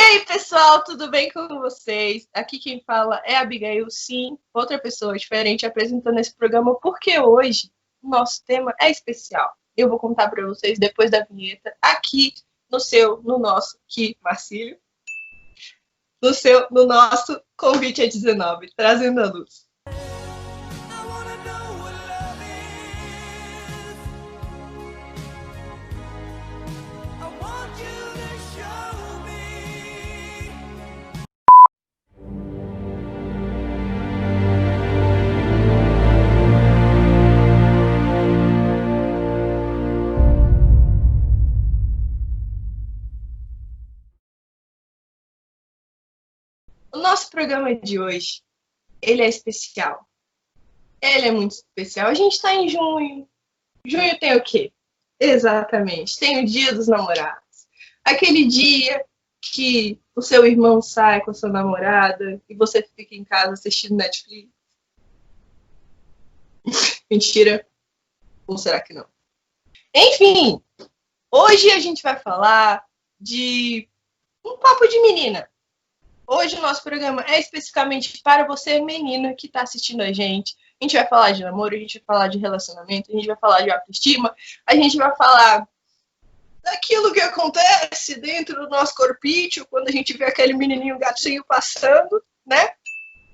aí, pessoal, tudo bem com vocês? Aqui quem fala é a Abigail, sim, outra pessoa diferente apresentando esse programa, porque hoje o nosso tema é especial. Eu vou contar para vocês depois da vinheta, aqui no nosso, que Marcílio, no nosso Convite a 19, trazendo a luz. O nosso programa de hoje, ele é especial. Ele é muito especial. A gente está em junho. Junho tem o quê? Exatamente, tem o Dia dos Namorados. Aquele dia que o seu irmão sai com a sua namorada e você fica em casa assistindo Netflix. Mentira. Ou será que não? Enfim, hoje a gente vai falar de um papo de menina. Hoje o nosso programa é especificamente para você, menina, que está assistindo a gente. A gente vai falar de namoro, a gente vai falar de relacionamento, a gente vai falar de autoestima, a gente vai falar daquilo que acontece dentro do nosso corpício, quando a gente vê aquele menininho gatinho passando, né?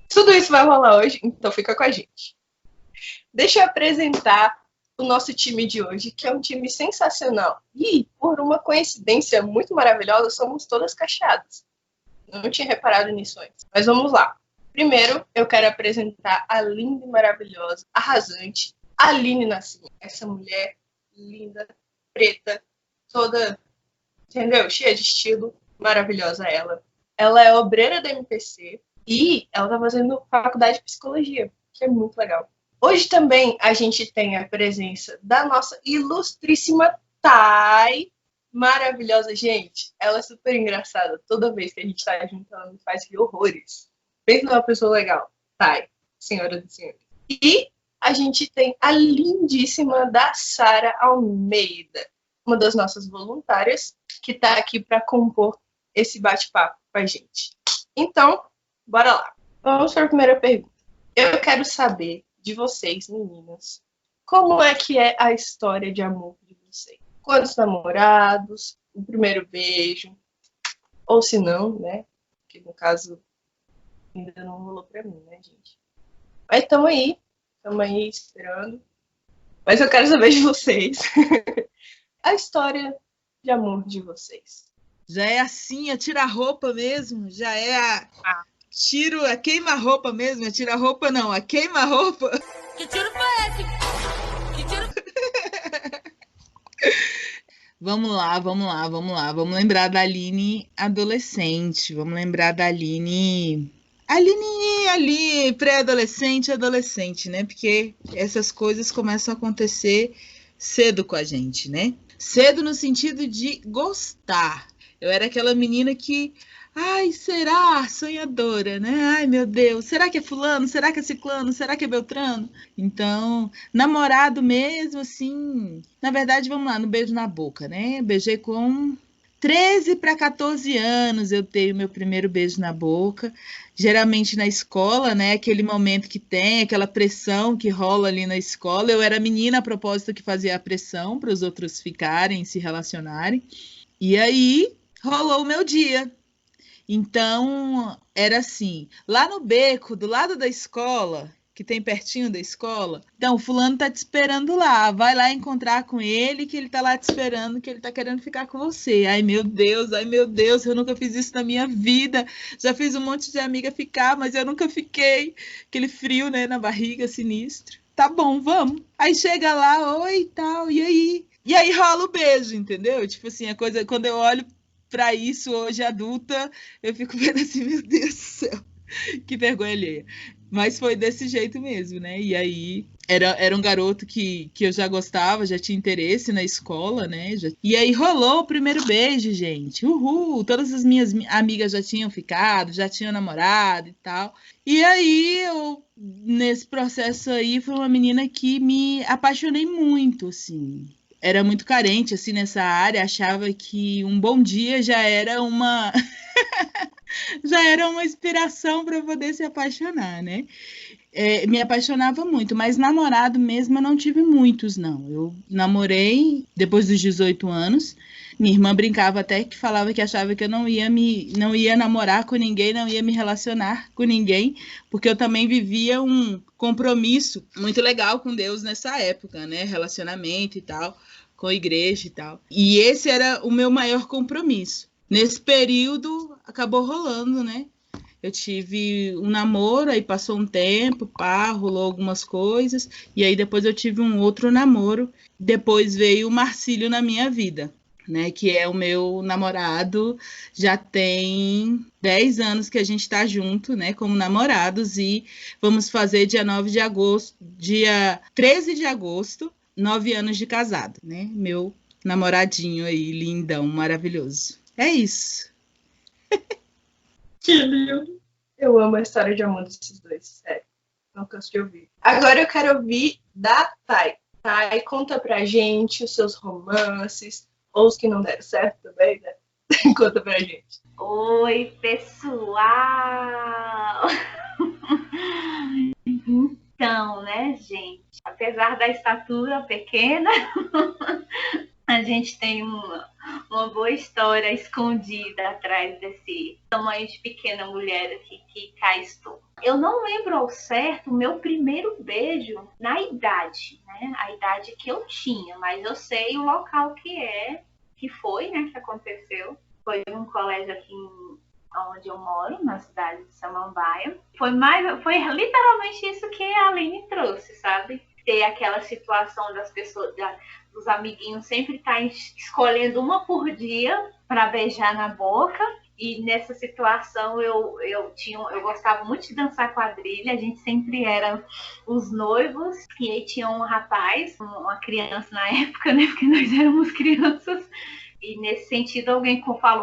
Tudo isso vai rolar hoje, então fica com a gente. Deixa eu apresentar o nosso time de hoje, que é um time sensacional. E, por uma coincidência muito maravilhosa, somos todas cacheadas. Não tinha reparado nisso antes. Mas vamos lá. Primeiro, eu quero apresentar a linda e maravilhosa, arrasante, Aline Nascimento. Essa mulher linda, preta, toda, entendeu? Cheia de estilo, maravilhosa ela. Ela é obreira da MPC e ela tá fazendo faculdade de psicologia, que é muito legal. Hoje também a gente tem a presença da nossa ilustríssima Thay. Maravilhosa, gente. Ela é super engraçada. Toda vez que a gente tá junto, ela me faz rir horrores. Pensa numa pessoa legal. Thay, senhora do senhor. E a gente tem a lindíssima da Sara Almeida, uma das nossas voluntárias, que tá aqui para compor esse bate-papo com a gente. Então, bora lá. Vamos para a primeira pergunta. Eu quero saber de vocês, meninas, como é que é a história de amor de vocês? Quantos namorados? O primeiro beijo? Ou se não, né? Que no caso ainda não rolou pra mim, né, gente? Mas estamos aí esperando. Mas eu quero saber de vocês. A história de amor de vocês. Já é assim, a tira-roupa mesmo? Já é a queima-roupa mesmo? A tira-roupa não, a queima-roupa? Que tiro foi esse? Que tiro... Vamos lá. Vamos lembrar da Aline adolescente. Vamos lembrar da Aline ali, pré-adolescente, adolescente, né? Porque essas coisas começam a acontecer cedo com a gente, né? Cedo no sentido de gostar. Eu era aquela menina que... Ai, será? Sonhadora, né? Ai, meu Deus, será que é fulano? Será que é ciclano? Será que é beltrano? Então, namorado mesmo, assim... Na verdade, vamos lá, no beijo na boca, né? Beijei com 13 para 14 anos, eu dei o meu primeiro beijo na boca. Geralmente na escola, né? Aquele momento que tem, aquela pressão que rola ali na escola. Eu era a menina, a propósito, que fazia a pressão para os outros ficarem, se relacionarem. E aí, rolou o meu dia. Então, era assim, lá no beco, do lado da escola, que tem pertinho da escola, então, o fulano tá te esperando lá, vai lá encontrar com ele, que ele tá lá te esperando, que ele tá querendo ficar com você. Ai, meu Deus, eu nunca fiz isso na minha vida, já fiz um monte de amiga ficar, mas eu nunca fiquei. Aquele frio, né, na barriga, sinistro. Tá bom, vamos. Aí chega lá, oi e tal, e aí? E aí rola o beijo, entendeu? Tipo assim, a coisa, quando eu olho para isso hoje adulta, eu fico vendo assim, meu Deus do céu, que vergonha alheia. Mas foi desse jeito mesmo, né? E aí era um garoto que eu já gostava, já tinha interesse na escola, né? E aí rolou o primeiro beijo, gente. Uhul! Todas as minhas amigas já tinham ficado, já tinham namorado e tal. E aí eu, nesse processo aí, foi uma menina que me apaixonei muito, assim. Era muito carente, assim, nessa área, achava que um bom dia já era uma já era uma inspiração para poder se apaixonar, né? Me apaixonava muito, mas namorado mesmo eu não tive muitos, não. Eu namorei depois dos 18 anos. Minha irmã brincava até que falava que achava que eu não ia namorar com ninguém, não ia me relacionar com ninguém, porque eu também vivia um compromisso muito legal com Deus nessa época, né? Relacionamento e tal, com a igreja e tal. E esse era o meu maior compromisso. Nesse período, acabou rolando, né? Eu tive um namoro, aí passou um tempo, rolou algumas coisas, e aí depois eu tive um outro namoro. Depois veio o Marcílio na minha vida, né? Que é o meu namorado, já tem 10 anos que a gente está junto, né? Como namorados, e vamos fazer dia 13 de agosto, 9 anos de casado, né? Meu namoradinho aí, lindão, maravilhoso. É isso. Que lindo. Eu amo a história de amor desses dois, sério. Não canso de ouvir. Agora eu quero ouvir da Thay. Thay, conta pra gente os seus romances, ou os que não deram certo também, né? Conta pra gente. Oi, pessoal! Então, né, gente? Apesar da estatura pequena, a gente tem uma boa história escondida atrás desse tamanho de pequena mulher aqui que cá estou. Eu não lembro ao certo o meu primeiro beijo na idade, né? A idade que eu tinha, mas eu sei o local que foi, né, que aconteceu. Foi um colégio aqui onde eu moro, na cidade de Samambaia. Foi literalmente isso que a Aline trouxe, sabe? Ter aquela situação das pessoas, dos amiguinhos sempre estar escolhendo uma por dia para beijar na boca. E nessa situação eu gostava muito de dançar quadrilha, a gente sempre era os noivos, e aí tinha um rapaz, uma criança na época, né? Porque nós éramos crianças. E nesse sentido,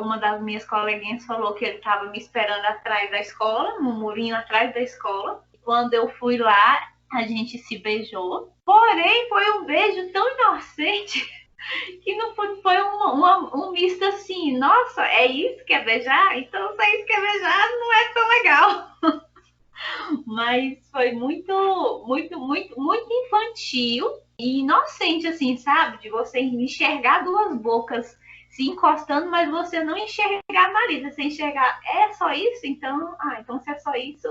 uma das minhas coleguinhas falou que ele estava me esperando atrás da escola, no murinho atrás da escola. Quando eu fui lá, a gente se beijou. Porém, foi um beijo tão inocente que não foi um misto assim, nossa, é isso que é beijar? Então, se é isso que é beijar, não é tão legal. Mas foi muito, muito, muito, muito infantil e inocente, assim, sabe? De você enxergar duas bocas se encostando, mas você não enxergar a Marisa, você enxergar, é só isso? Então se é só isso,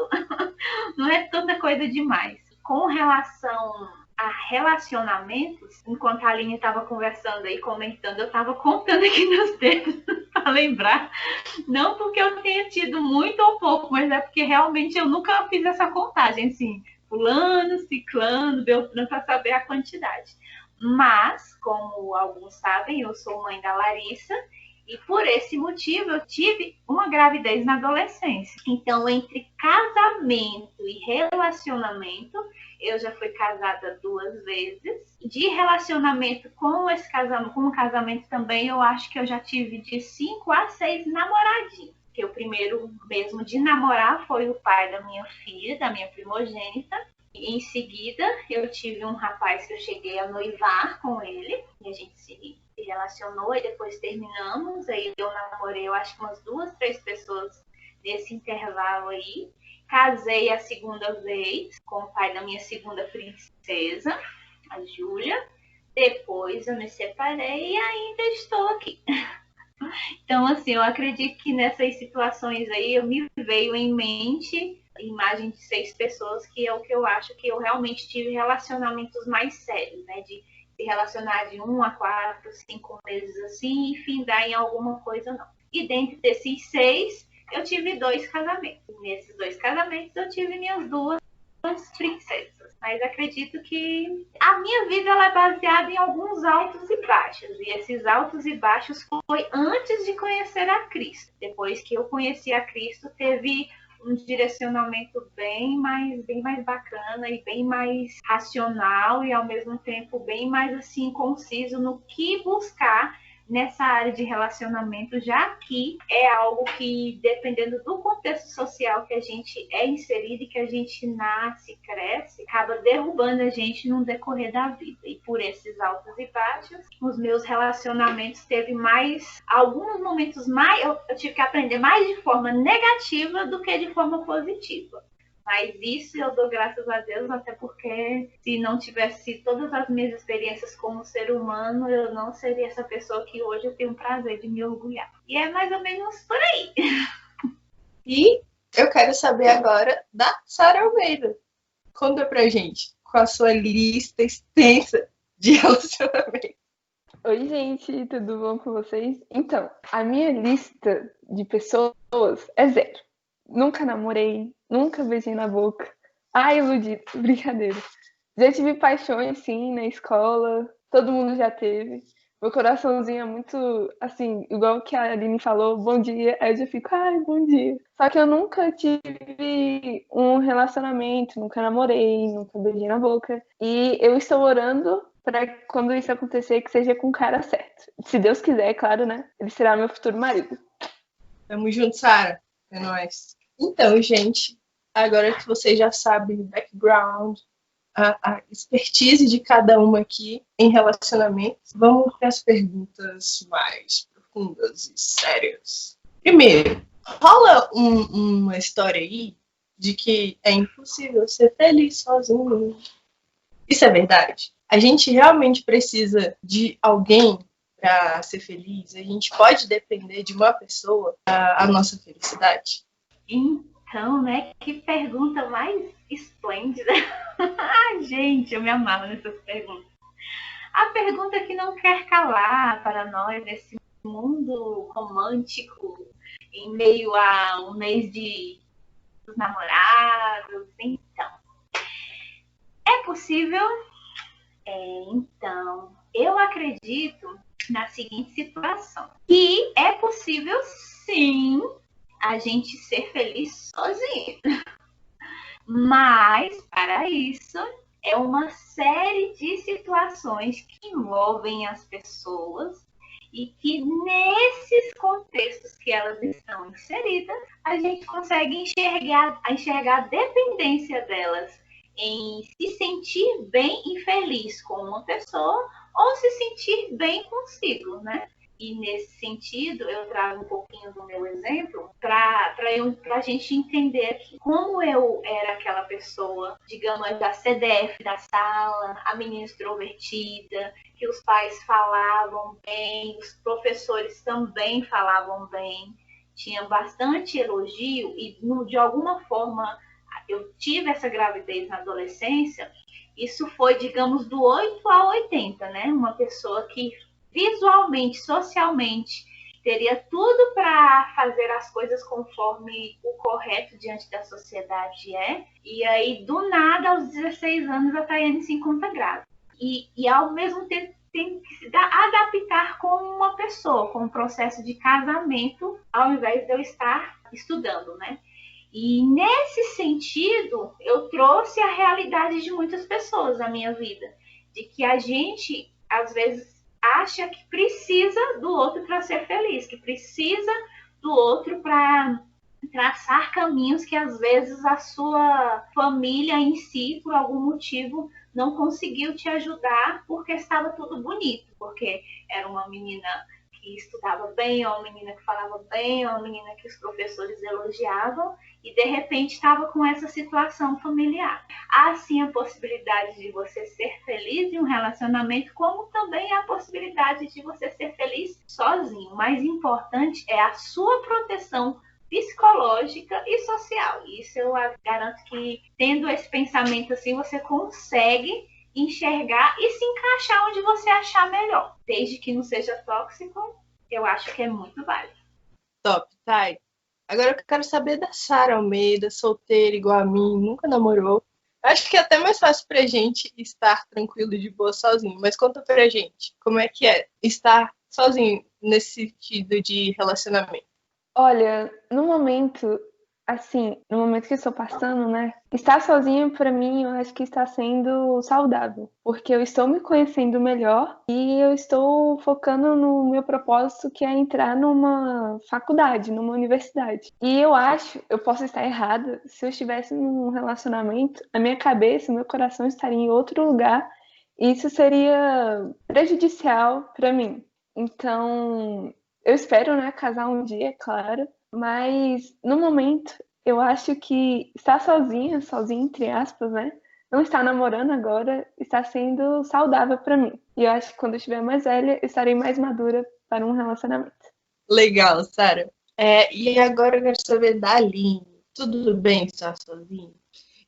não é tanta coisa demais. Com relação a relacionamentos, enquanto a Aline estava conversando aí, comentando, eu estava contando aqui nos dedos para lembrar. Não porque eu tenha tido muito ou pouco, mas é porque realmente eu nunca fiz essa contagem, assim, fulano, ciclano, beltrano, para saber a quantidade. Mas, como alguns sabem, eu sou mãe da Larissa, e por esse motivo eu tive uma gravidez na adolescência. Então, entre casamento e relacionamento, eu já fui casada 2 vezes. De relacionamento com o casamento também, eu acho que eu já tive de 5 a 6 namoradinhos. Porque o primeiro mesmo de namorar foi o pai da minha filha, da minha primogênita. E em seguida, eu tive um rapaz que eu cheguei a noivar com ele. E a gente se relacionou e depois terminamos. Aí eu namorei, eu acho que umas 2, 3 pessoas nesse intervalo aí. Casei a segunda vez com o pai da minha segunda princesa, a Júlia. Depois eu me separei e ainda estou aqui. Então, assim, eu acredito que nessas situações aí me veio em mente a imagem de 6 pessoas, que é o que eu acho que eu realmente tive relacionamentos mais sérios, né? De se relacionar de 1 a 4, 5 meses assim e findar em alguma coisa, não. E dentro desses 6, eu tive 2 casamentos. Nesses 2 casamentos, eu tive minhas 2 princesas. Mas acredito que a minha vida ela é baseada em alguns altos e baixos. E esses altos e baixos foi antes de conhecer a Cristo. Depois que eu conheci a Cristo, teve um direcionamento bem mais bacana e bem mais racional e ao mesmo tempo bem mais assim conciso no que buscar nessa área de relacionamento, já que é algo que, dependendo do contexto social que a gente é inserido e que a gente nasce, cresce, acaba derrubando a gente no decorrer da vida. E por esses altos e baixos, os meus relacionamentos teve alguns momentos eu tive que aprender mais de forma negativa do que de forma positiva. Mas isso eu dou graças a Deus, até porque se não tivesse todas as minhas experiências como ser humano, eu não seria essa pessoa que hoje eu tenho o prazer de me orgulhar. E é mais ou menos por aí. E eu quero saber agora da Sara Almeida. Conta pra gente, com a sua lista extensa de relacionamento. Oi, gente, tudo bom com vocês? Então, a minha lista de pessoas é 0. Nunca namorei, nunca beijei na boca. Ai, iludido, brincadeira. Já tive paixões, sim, na escola, todo mundo já teve. Meu coraçãozinho é muito, assim, igual que a Aline falou, bom dia, aí eu já fico, ai, bom dia. Só que eu nunca tive um relacionamento, nunca namorei, nunca beijei na boca. E eu estou orando para quando isso acontecer, que seja com o cara certo. Se Deus quiser, é claro, né? Ele será meu futuro marido. Tamo junto, Sara. É nóis. Então, gente, agora que vocês já sabem o background, a expertise de cada uma aqui em relacionamentos, vamos para as perguntas mais profundas e sérias. Primeiro, rola uma história aí de que é impossível ser feliz sozinho. Isso é verdade? A gente realmente precisa de alguém para ser feliz? A gente pode depender de uma pessoa para a nossa felicidade? Então, né? Que pergunta mais esplêndida. Ai, gente, eu me amava nessas perguntas. A pergunta que não quer calar para nós nesse mundo romântico, em meio a um mês dos namorados. Então, é possível? Então, eu acredito na seguinte situação. Que é possível, sim, a gente ser feliz sozinho. Mas, para isso, é uma série de situações que envolvem as pessoas e que, nesses contextos que elas estão inseridas, a gente consegue enxergar a dependência delas em se sentir bem e feliz com uma pessoa ou se sentir bem consigo, né? E nesse sentido, eu trago um pouquinho do meu exemplo para a gente entender aqui como eu era aquela pessoa, digamos, da CDF da sala, a menina extrovertida, que os pais falavam bem, os professores também falavam bem, tinha bastante elogio e, de alguma forma, eu tive essa gravidez na adolescência. Isso foi, digamos, do 8 a 80, né? Uma pessoa que visualmente, socialmente, teria tudo para fazer as coisas conforme o correto diante da sociedade é. E aí, do nada, aos 16 anos, a Tayane se encontra grávida. E ao mesmo tempo, tem que se adaptar com uma pessoa, com um processo de casamento, ao invés de eu estar estudando, né? E nesse sentido, eu trouxe a realidade de muitas pessoas na minha vida, de que a gente, às vezes, acha que precisa do outro para ser feliz, que precisa do outro para traçar caminhos que às vezes a sua família em si, por algum motivo, não conseguiu te ajudar porque estava tudo bonito, porque era uma menina que estudava bem, ou uma menina que falava bem, ou uma menina que os professores elogiavam, e de repente estava com essa situação familiar. Há sim a possibilidade de você ser feliz em um relacionamento, como também há a possibilidade de você ser feliz sozinho. O mais importante é a sua proteção psicológica e social. Isso eu garanto que, tendo esse pensamento assim, você consegue enxergar e se encaixar onde você achar melhor. Desde que não seja tóxico, eu acho que é muito válido. Top, Thay. Agora eu quero saber da Sara Almeida, solteira igual a mim, nunca namorou. Acho que é até mais fácil pra gente estar tranquilo de boa sozinho. Mas conta pra gente, como é que é estar sozinho nesse sentido de relacionamento? Olha, no momento, assim, no momento que eu estou passando, né? Estar sozinha, pra mim, eu acho que está sendo saudável. Porque eu estou me conhecendo melhor e eu estou focando no meu propósito, que é entrar numa faculdade, numa universidade. E eu acho, eu posso estar errada, se eu estivesse num relacionamento, a minha cabeça, meu coração estaria em outro lugar. E isso seria prejudicial pra mim. Então, eu espero, né, casar um dia, é claro. Mas, no momento, eu acho que estar sozinha entre aspas, né? Não estar namorando agora está sendo saudável pra mim. E eu acho que quando eu estiver mais velha, estarei mais madura para um relacionamento. Legal, Sara. E agora eu quero saber da Aline. Tudo bem estar sozinha?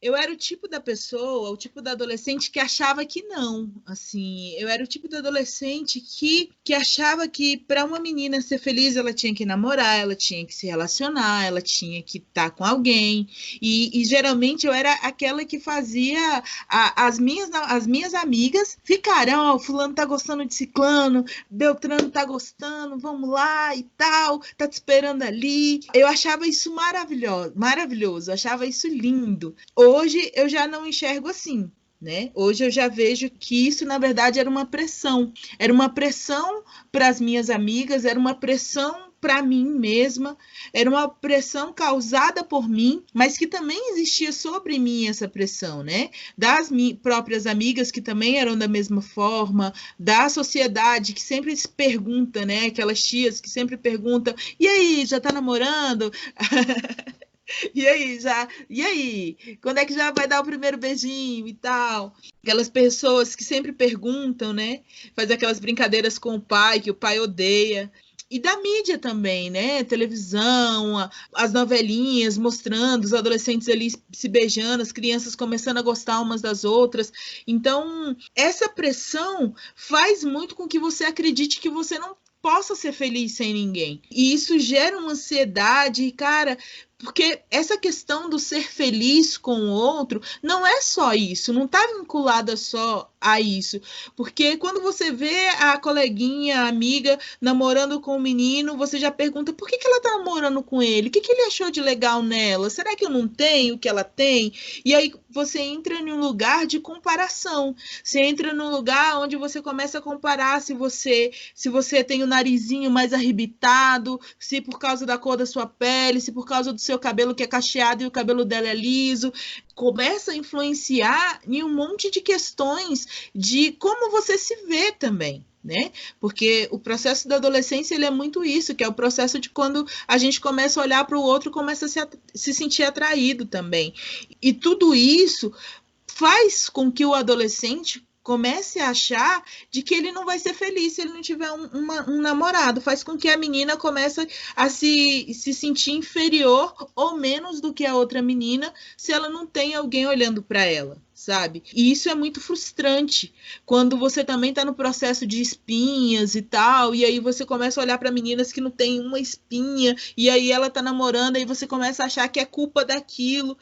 Eu era o tipo da pessoa, o tipo da adolescente que achava que não, assim, eu era o tipo da adolescente que achava que para uma menina ser feliz ela tinha que namorar, ela tinha que se relacionar, ela tinha que estar com alguém, e geralmente eu era aquela que fazia as minhas amigas ficarem, ó, fulano tá gostando de ciclano, Beltrano tá gostando, vamos lá e tal, tá te esperando ali. Eu achava isso maravilhoso, eu achava isso lindo. Hoje eu já não enxergo assim, né? Hoje eu já vejo que isso, na verdade, era uma pressão. Era uma pressão para as minhas amigas, era uma pressão para mim mesma, era uma pressão causada por mim, mas que também existia sobre mim essa pressão, né? Das próprias amigas que também eram da mesma forma, da sociedade que sempre se pergunta, né? Aquelas tias que sempre perguntam, e aí, já tá namorando? E aí, quando é que já vai dar o primeiro beijinho e tal? Aquelas pessoas que sempre perguntam, né? Faz aquelas brincadeiras com o pai, que o pai odeia. E da mídia também, né? Televisão, as novelinhas mostrando os adolescentes ali se beijando, as crianças começando a gostar umas das outras. Então, essa pressão faz muito com que você acredite que você não possa ser feliz sem ninguém. E isso gera uma ansiedade, cara, porque essa questão do ser feliz com o outro não é só isso, não está vinculada só a isso. Porque quando você vê a coleguinha, a amiga, namorando com o menino, você já pergunta por que ela está namorando com ele? O que ele achou de legal nela? Será que eu não tenho o que ela tem? E aí você entra em um lugar de comparação. Você entra num lugar onde você começa a comparar se você tem o narizinho mais arrebitado, se por causa da cor da sua pele, se por causa do seu cabelo que é cacheado e o cabelo dela é liso. Começa a influenciar em um monte de questões de como você se vê também, né? Porque o processo da adolescência ele é muito isso, que é o processo de quando a gente começa a olhar para o outro, começa a se sentir atraído também. E tudo isso faz com que o adolescente comece a achar de que ele não vai ser feliz se ele não tiver um namorado. Faz com que a menina comece a se sentir inferior ou menos do que a outra menina se ela não tem alguém olhando para ela, sabe? E isso é muito frustrante quando você também está no processo de espinhas e tal, e aí você começa a olhar para meninas que não tem uma espinha, e aí ela tá namorando, aí você começa a achar que é culpa daquilo.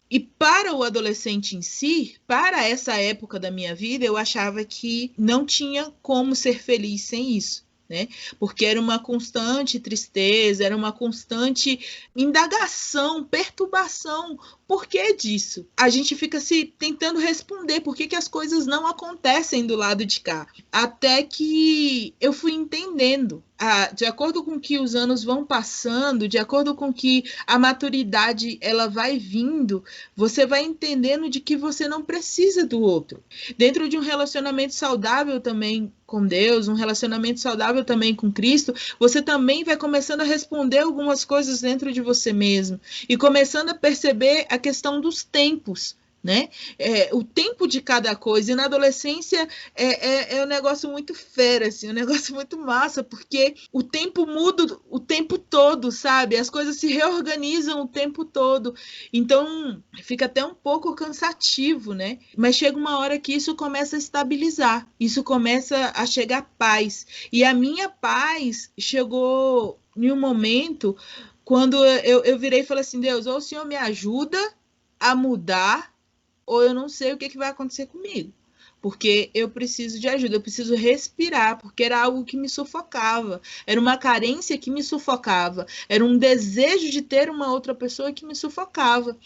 E para o adolescente em si, para essa época da minha vida, eu achava que não tinha como ser feliz sem isso, né? Porque era uma constante tristeza, era uma constante indagação, perturbação. Por que disso? A gente fica se tentando responder por que as coisas não acontecem do lado de cá. Até que eu fui entendendo, de acordo com que os anos vão passando, de acordo com que a maturidade ela vai vindo, você vai entendendo de que você não precisa do outro. Dentro de um relacionamento saudável também com Deus, um relacionamento saudável também com Cristo, você também vai começando a responder algumas coisas dentro de você mesmo e começando a perceber a questão dos tempos, né? O tempo de cada coisa. E na adolescência é um negócio muito fera, assim, um negócio muito massa, porque o tempo muda o tempo todo, sabe? As coisas se reorganizam o tempo todo. Então, fica até um pouco cansativo, né? Mas chega uma hora que isso começa a estabilizar, isso começa a chegar paz. E a minha paz chegou em um momento quando eu virei e falei assim, Deus, ou o Senhor me ajuda a mudar, ou eu não sei o que vai acontecer comigo. porque eu preciso de ajuda, eu preciso respirar, porque era algo que me sufocava, era uma carência que me sufocava, era um desejo de ter uma outra pessoa que me sufocava.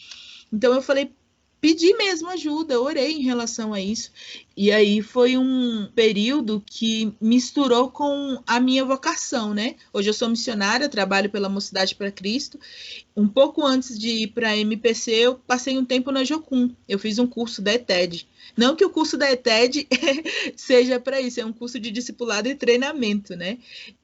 Então eu falei, pedi mesmo ajuda, orei em relação a isso. E aí foi um período que misturou com a minha vocação, né? Hoje eu sou missionária, trabalho pela Mocidade para Cristo. Um pouco antes de ir para a MPC, eu passei um tempo na Jocum. Eu fiz um curso da ETED. Não que o curso da ETED seja para isso, é um curso de discipulado e treinamento, né?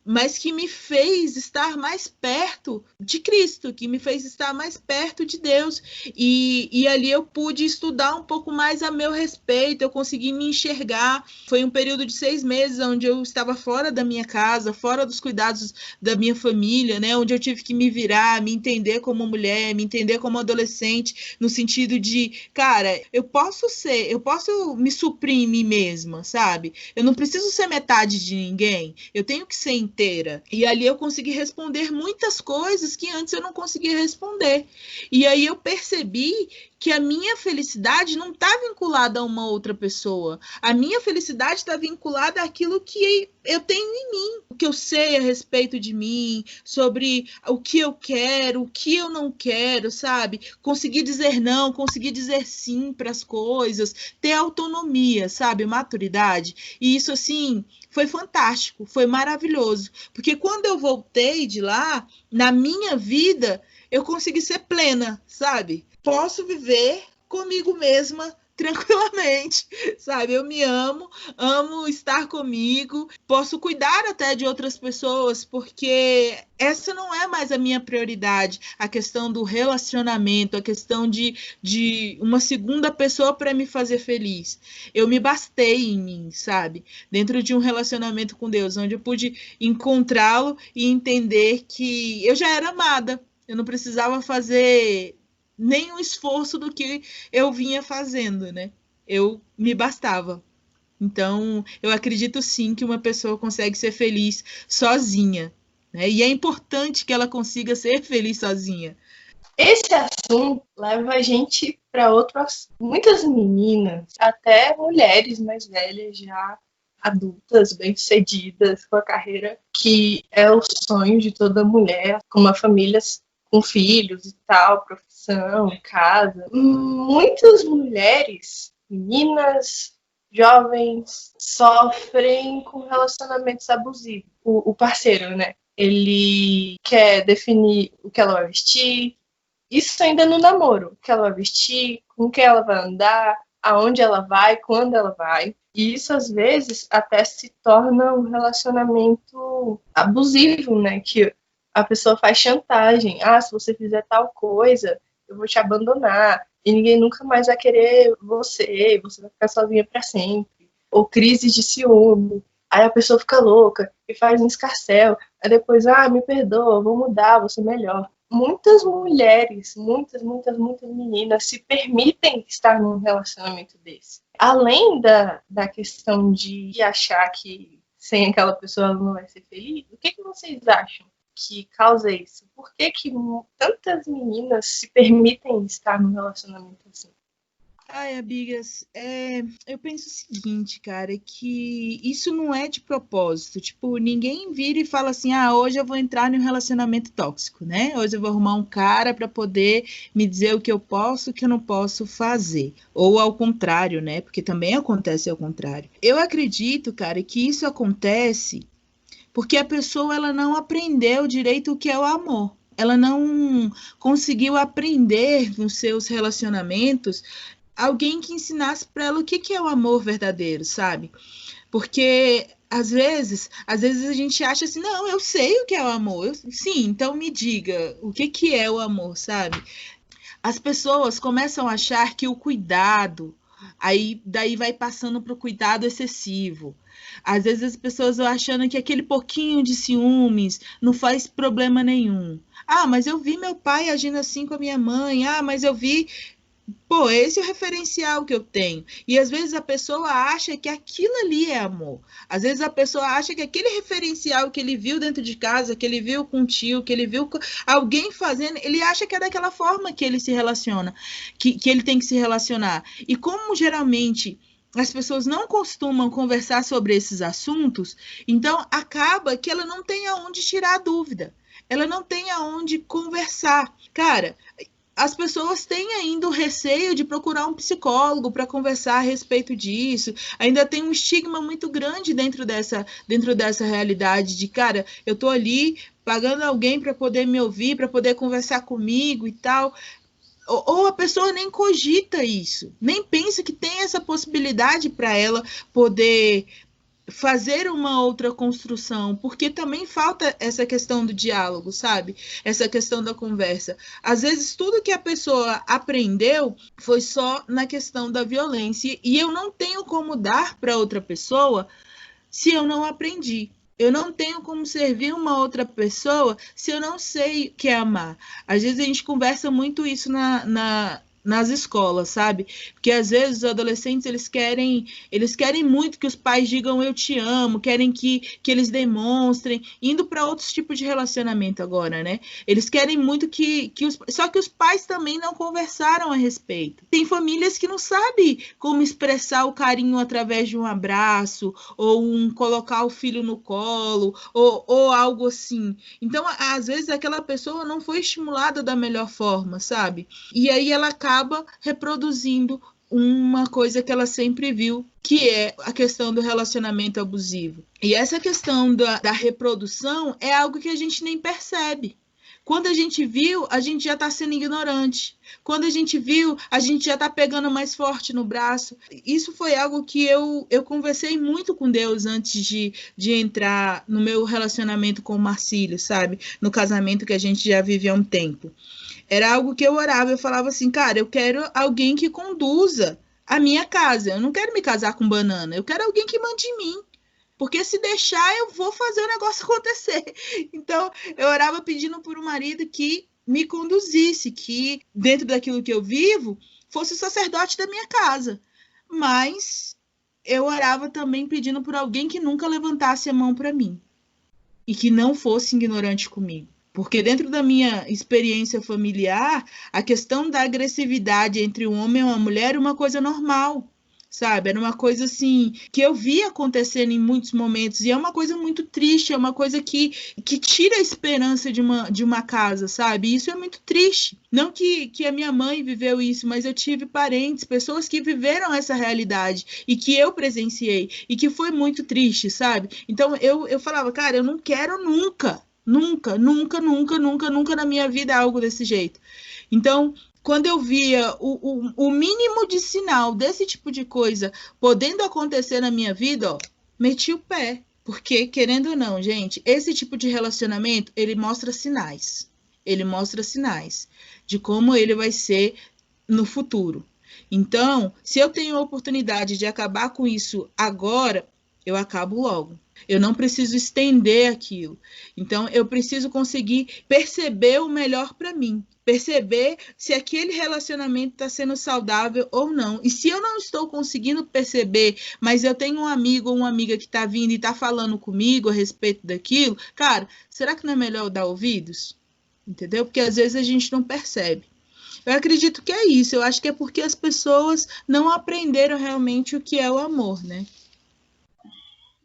Mas que me fez estar mais perto de Cristo, que me fez estar mais perto de Deus. E ali eu pude estudar um pouco mais a meu respeito, eu consegui me enxergar. Foi um período de 6 meses onde eu estava fora da minha casa, fora dos cuidados da minha família, né? Onde eu tive que me virar, me entender como mulher, me entender como adolescente, no sentido de, cara, eu posso me suprir em mim mesma, sabe? Eu não preciso ser metade de ninguém, eu tenho que ser inteira. E ali eu consegui responder muitas coisas que antes eu não conseguia responder. E aí eu percebi que a minha felicidade não está vinculada a uma outra pessoa. A minha felicidade está vinculada àquilo que eu tenho em mim, o que eu sei a respeito de mim, sobre o que eu quero, o que eu não quero, sabe? Conseguir dizer não, conseguir dizer sim para as coisas, ter autonomia, sabe? Maturidade. E isso, assim, foi fantástico, foi maravilhoso. Porque quando eu voltei de lá, na minha vida, eu consegui ser plena, sabe? Posso viver comigo mesma tranquilamente, sabe? Eu me amo, amo estar comigo, posso cuidar até de outras pessoas, porque essa não é mais a minha prioridade, a questão do relacionamento, a questão de uma segunda pessoa para me fazer feliz. Eu me bastei em mim, sabe? Dentro de um relacionamento com Deus, onde eu pude encontrá-lo e entender que eu já era amada, eu não precisava fazer nenhum esforço do que eu vinha fazendo, né? Eu me bastava. Então, eu acredito sim que uma pessoa consegue ser feliz sozinha, né? E é importante que ela consiga ser feliz sozinha. Esse assunto leva a gente para outras. Muitas meninas, até mulheres mais velhas já adultas, bem-sucedidas, com a carreira que é o sonho de toda mulher, com uma família com filhos e tal, profissão, casa. Muitas mulheres, meninas, jovens, sofrem com relacionamentos abusivos. O parceiro, né? Ele quer definir o que ela vai vestir. Isso ainda no namoro. O que ela vai vestir, com quem ela vai andar, aonde ela vai, quando ela vai. E isso, às vezes, até se torna um relacionamento abusivo, né? Que a pessoa faz chantagem. Ah, se você fizer tal coisa, eu vou te abandonar. E ninguém nunca mais vai querer você vai ficar sozinha para sempre. Ou crises de ciúme. Aí a pessoa fica louca e faz um escarcéu. Aí depois, me perdoa, vou mudar, vou ser melhor. Muitas mulheres, muitas meninas se permitem estar num relacionamento desse. Além da questão de achar que sem aquela pessoa ela não vai ser feliz, o que vocês acham que causa isso? Por que tantas meninas se permitem estar num relacionamento assim? Ai, amigas, eu penso o seguinte, cara, que isso não é de propósito. Tipo, ninguém vira e fala assim, hoje eu vou entrar em um relacionamento tóxico, né? Hoje eu vou arrumar um cara para poder me dizer o que eu posso e o que eu não posso fazer. Ou ao contrário, né? Porque também acontece ao contrário. Eu acredito, cara, que isso acontece porque a pessoa ela não aprendeu direito o que é o amor. Ela não conseguiu aprender nos seus relacionamentos alguém que ensinasse para ela o que é o amor verdadeiro, sabe? Porque às vezes a gente acha assim, não, eu sei o que é o amor. Sim, então me diga o que é o amor, sabe? As pessoas começam a achar que o cuidado, daí vai passando para o cuidado excessivo. Às vezes as pessoas vão achando que aquele pouquinho de ciúmes não faz problema nenhum. Mas eu vi meu pai agindo assim com a minha mãe. Mas eu vi... Pô, esse é o referencial que eu tenho. E às vezes a pessoa acha que aquilo ali é amor. Às vezes a pessoa acha que aquele referencial que ele viu dentro de casa, que ele viu com o tio, que ele viu com alguém fazendo, ele acha que é daquela forma que ele se relaciona, que ele tem que se relacionar. E como geralmente as pessoas não costumam conversar sobre esses assuntos, então acaba que ela não tem aonde tirar a dúvida, ela não tem aonde conversar. Cara, as pessoas têm ainda o receio de procurar um psicólogo para conversar a respeito disso. Ainda tem um estigma muito grande dentro dessa realidade de, cara, eu tô ali pagando alguém para poder me ouvir, para poder conversar comigo e tal. Ou a pessoa nem cogita isso, nem pensa que tem essa possibilidade para ela poder fazer uma outra construção, porque também falta essa questão do diálogo, sabe? Essa questão da conversa. Às vezes, tudo que a pessoa aprendeu foi só na questão da violência, e eu não tenho como dar para outra pessoa se eu não aprendi. Eu não tenho como servir uma outra pessoa se eu não sei o que é amar. Às vezes a gente conversa muito isso nas escolas, sabe? Porque às vezes os adolescentes eles querem muito que os pais digam eu te amo, querem que eles demonstrem, indo para outros tipos de relacionamento agora, né? Eles querem muito só que os pais também não conversaram a respeito. Tem famílias que não sabem como expressar o carinho através de um abraço, ou colocar o filho no colo, ou algo assim. Então, às vezes, aquela pessoa não foi estimulada da melhor forma, sabe? E aí ela acaba reproduzindo uma coisa que ela sempre viu, que é a questão do relacionamento abusivo. E essa questão da reprodução é algo que a gente nem percebe. Quando a gente viu, a gente já está sendo ignorante. Quando a gente viu, a gente já está pegando mais forte no braço. Isso foi algo que eu conversei muito com Deus antes de entrar no meu relacionamento com o Marcílio, sabe? No casamento que a gente já vive há um tempo. Era algo que eu orava, eu falava assim, cara, eu quero alguém que conduza a minha casa. Eu não quero me casar com banana, eu quero alguém que mande em mim. Porque se deixar, eu vou fazer o negócio acontecer. Então, eu orava pedindo por um marido que me conduzisse, que dentro daquilo que eu vivo, fosse o sacerdote da minha casa. Mas eu orava também pedindo por alguém que nunca levantasse a mão para mim. E que não fosse ignorante comigo. Porque dentro da minha experiência familiar, a questão da agressividade entre um homem e uma mulher é uma coisa normal, sabe? Era uma coisa assim que eu vi acontecendo em muitos momentos, e é uma coisa muito triste, é uma coisa que tira a esperança de uma casa, sabe? E isso é muito triste. Não que a minha mãe viveu isso, mas eu tive parentes, pessoas que viveram essa realidade e que eu presenciei e que foi muito triste, sabe? Então eu falava, cara, eu não quero nunca na minha vida algo desse jeito. Então, quando eu via o mínimo de sinal desse tipo de coisa podendo acontecer na minha vida, ó, meti o pé. Porque, querendo ou não, gente, esse tipo de relacionamento, ele mostra sinais. Ele mostra sinais de como ele vai ser no futuro. Então, se eu tenho a oportunidade de acabar com isso agora, eu acabo logo. Eu não preciso estender aquilo. Então, eu preciso conseguir perceber o melhor para mim. Perceber se aquele relacionamento está sendo saudável ou não. E se eu não estou conseguindo perceber, mas eu tenho um amigo ou uma amiga que está vindo e está falando comigo a respeito daquilo, cara, será que não é melhor eu dar ouvidos? Entendeu? Porque às vezes a gente não percebe. Eu acredito que é isso. Eu acho que é porque as pessoas não aprenderam realmente o que é o amor, né?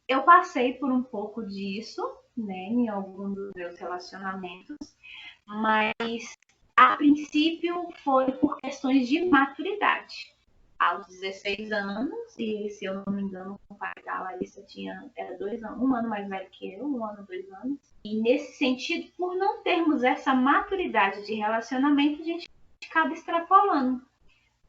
Eu passei por um pouco disso, né, em algum dos meus relacionamentos, mas a princípio foi por questões de maturidade. Aos 16 anos, e se eu não me engano, o pai da Larissa era 2 anos, 1 ano mais velho que eu, 1 ano, 2 anos. E nesse sentido, por não termos essa maturidade de relacionamento, a gente acaba extrapolando,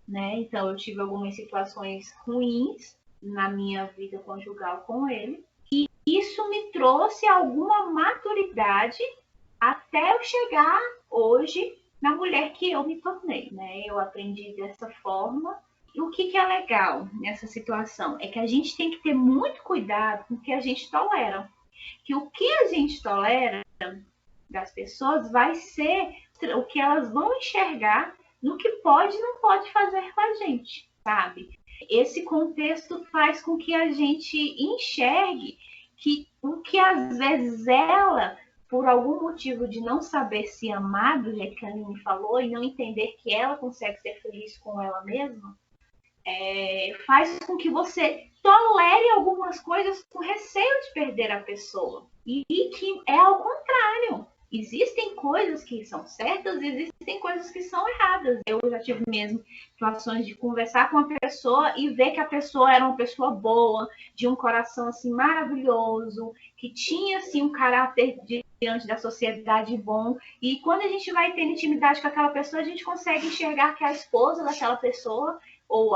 né? Então eu tive algumas situações ruins na minha vida conjugal com ele, e isso me trouxe alguma maturidade até eu chegar hoje na mulher que eu me tornei, né? Eu aprendi dessa forma. E o que é legal nessa situação é que a gente tem que ter muito cuidado com o que a gente tolera. Que o que a gente tolera das pessoas vai ser o que elas vão enxergar no que pode e não pode fazer com a gente, sabe? Esse contexto faz com que a gente enxergue que o que às vezes ela, por algum motivo de não saber se amar, do jeito que a Aline falou, e não entender que ela consegue ser feliz com ela mesma, faz com que você tolere algumas coisas com receio de perder a pessoa. E que é ao contrário. Existem coisas que são certas e existem coisas que são erradas. Eu já tive mesmo situações de conversar com uma pessoa e ver que a pessoa era uma pessoa boa, de um coração assim maravilhoso, que tinha assim um caráter diante da sociedade bom. E quando a gente vai ter intimidade com aquela pessoa, a gente consegue enxergar que a esposa daquela pessoa ou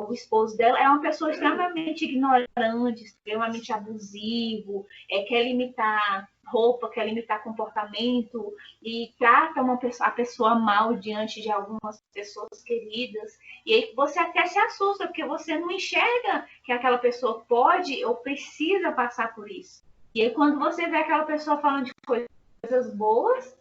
o esposo dela é uma pessoa extremamente ignorante, extremamente abusivo, quer limitar roupa, quer limitar comportamento e trata a pessoa mal diante de algumas pessoas queridas. E aí você até se assusta, porque você não enxerga que aquela pessoa pode ou precisa passar por isso. E aí quando você vê aquela pessoa falando de coisas boas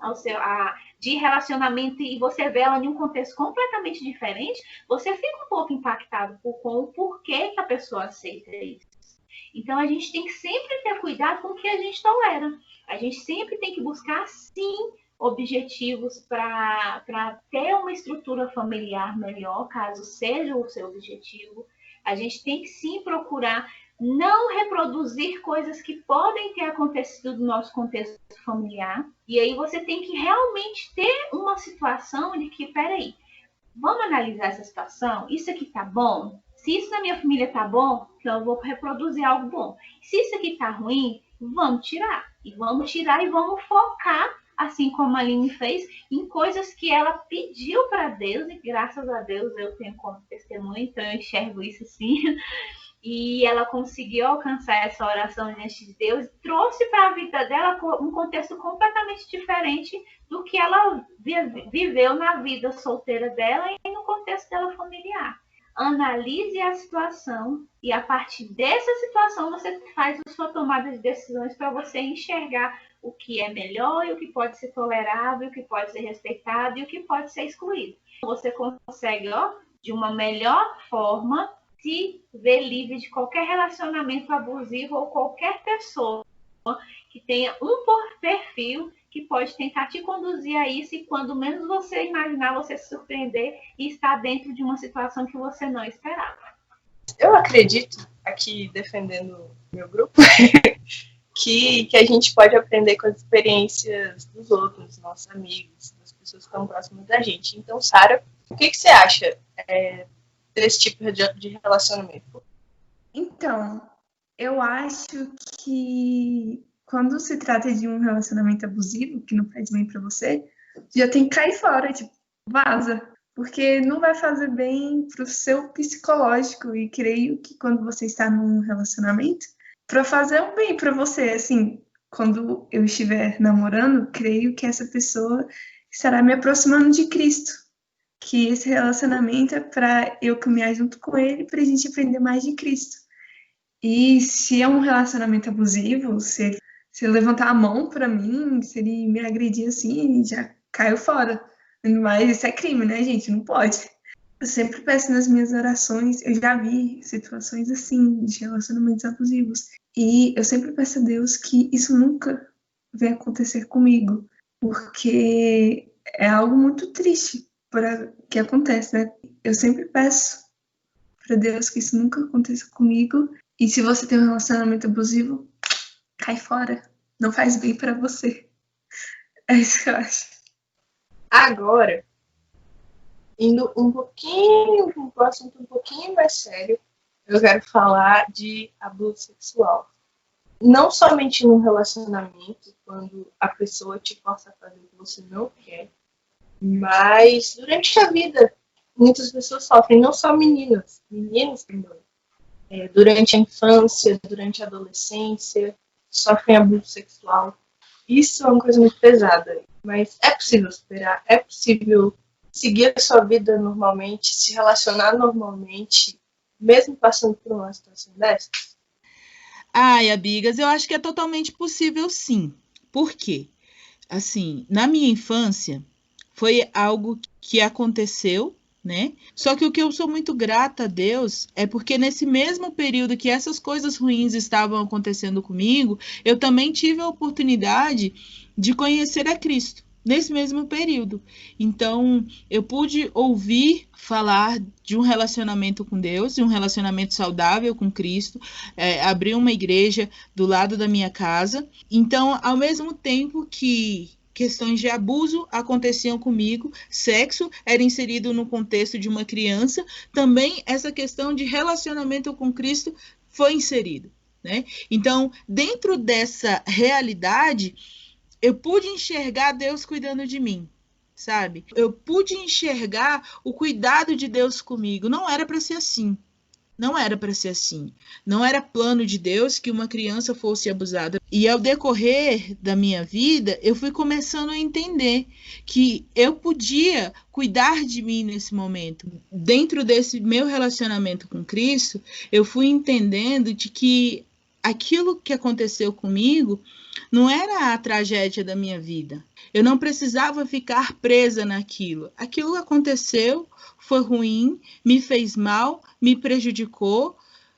de relacionamento e você vê ela em um contexto completamente diferente, você fica um pouco impactado com o porquê que a pessoa aceita isso. Então a gente tem que sempre ter cuidado com o que a gente tolera. A gente sempre tem que buscar, sim, objetivos para ter uma estrutura familiar melhor, caso seja o seu objetivo. A gente tem que, sim, procurar não reproduzir coisas que podem ter acontecido no nosso contexto familiar. E aí você tem que realmente ter uma situação de que, peraí, vamos analisar essa situação? Isso aqui tá bom? Se isso na minha família tá bom, então eu vou reproduzir algo bom. Se isso aqui tá ruim, vamos tirar. E vamos tirar e vamos focar, assim como a Aline fez, em coisas que ela pediu para Deus. E graças a Deus eu tenho como testemunha, então eu enxergo isso assim. E ela conseguiu alcançar essa oração diante de Deus e trouxe para a vida dela um contexto completamente diferente do que ela viveu na vida solteira dela e no contexto dela familiar. Analise a situação e a partir dessa situação você faz a sua tomada de decisões para você enxergar o que é melhor e o que pode ser tolerável, o que pode ser respeitado e o que pode ser excluído. Você consegue, de uma melhor forma, se ver livre de qualquer relacionamento abusivo ou qualquer pessoa que tenha um perfil que pode tentar te conduzir a isso e quando menos você imaginar, você se surpreender e estar dentro de uma situação que você não esperava. Eu acredito, aqui defendendo meu grupo, que a gente pode aprender com as experiências dos outros, dos nossos amigos, das pessoas que estão próximas da gente. Então, Sara, o que você acha desse tipo de relacionamento? Então, eu acho que quando se trata de um relacionamento abusivo, que não faz bem pra você, já tem que cair fora, tipo, vaza. Porque não vai fazer bem pro seu psicológico. E creio que quando você está num relacionamento, para fazer um bem pra você, assim, quando eu estiver namorando, creio que essa pessoa estará me aproximando de Cristo. Que esse relacionamento é para eu caminhar junto com ele, pra gente aprender mais de Cristo. E se é um relacionamento abusivo, se ele levantar a mão pra mim, se ele me agredir assim, já caiu fora. Mas isso é crime, né, gente? Não pode. Eu sempre peço nas minhas orações, eu já vi situações assim, de relacionamentos abusivos. E eu sempre peço a Deus que isso nunca venha acontecer comigo. Porque é algo muito triste que acontece, né? Eu sempre peço para Deus que isso nunca aconteça comigo. E se você tem um relacionamento abusivo, cai fora. Não faz bem para você. É isso que eu acho. Agora, indo um pouquinho, um assunto um pouquinho mais sério, eu quero falar de abuso sexual. Não somente num relacionamento, quando a pessoa te força a fazer o que você não quer, mas durante a vida, muitas pessoas sofrem, não só meninas, meninos também. Durante a infância, durante a adolescência, sofrem abuso sexual. Isso é uma coisa muito pesada, mas é possível superar, é possível seguir a sua vida normalmente, se relacionar normalmente, mesmo passando por uma situação dessas? Ai, amigas, eu acho que é totalmente possível, sim. Por quê? Assim, na minha infância, foi algo que aconteceu, né? Só que o que eu sou muito grata a Deus é porque nesse mesmo período que essas coisas ruins estavam acontecendo comigo, eu também tive a oportunidade de conhecer a Cristo. nesse mesmo período. Então, eu pude ouvir falar de um relacionamento com Deus, de um relacionamento saudável com Cristo, abri uma igreja do lado da minha casa. Então, ao mesmo tempo que questões de abuso aconteciam comigo, sexo era inserido no contexto de uma criança, também essa questão de relacionamento com Cristo foi inserido, né? Então, dentro dessa realidade, eu pude enxergar Deus cuidando de mim, sabe? Eu pude enxergar o cuidado de Deus comigo. Não era para ser assim. Não era para ser assim. Não era plano de Deus que uma criança fosse abusada. E ao decorrer da minha vida, eu fui começando a entender que eu podia cuidar de mim nesse momento. Dentro desse meu relacionamento com Cristo, eu fui entendendo de que aquilo que aconteceu comigo não era a tragédia da minha vida. Eu não precisava ficar presa naquilo. Aquilo aconteceu, foi ruim, me fez mal, me prejudicou,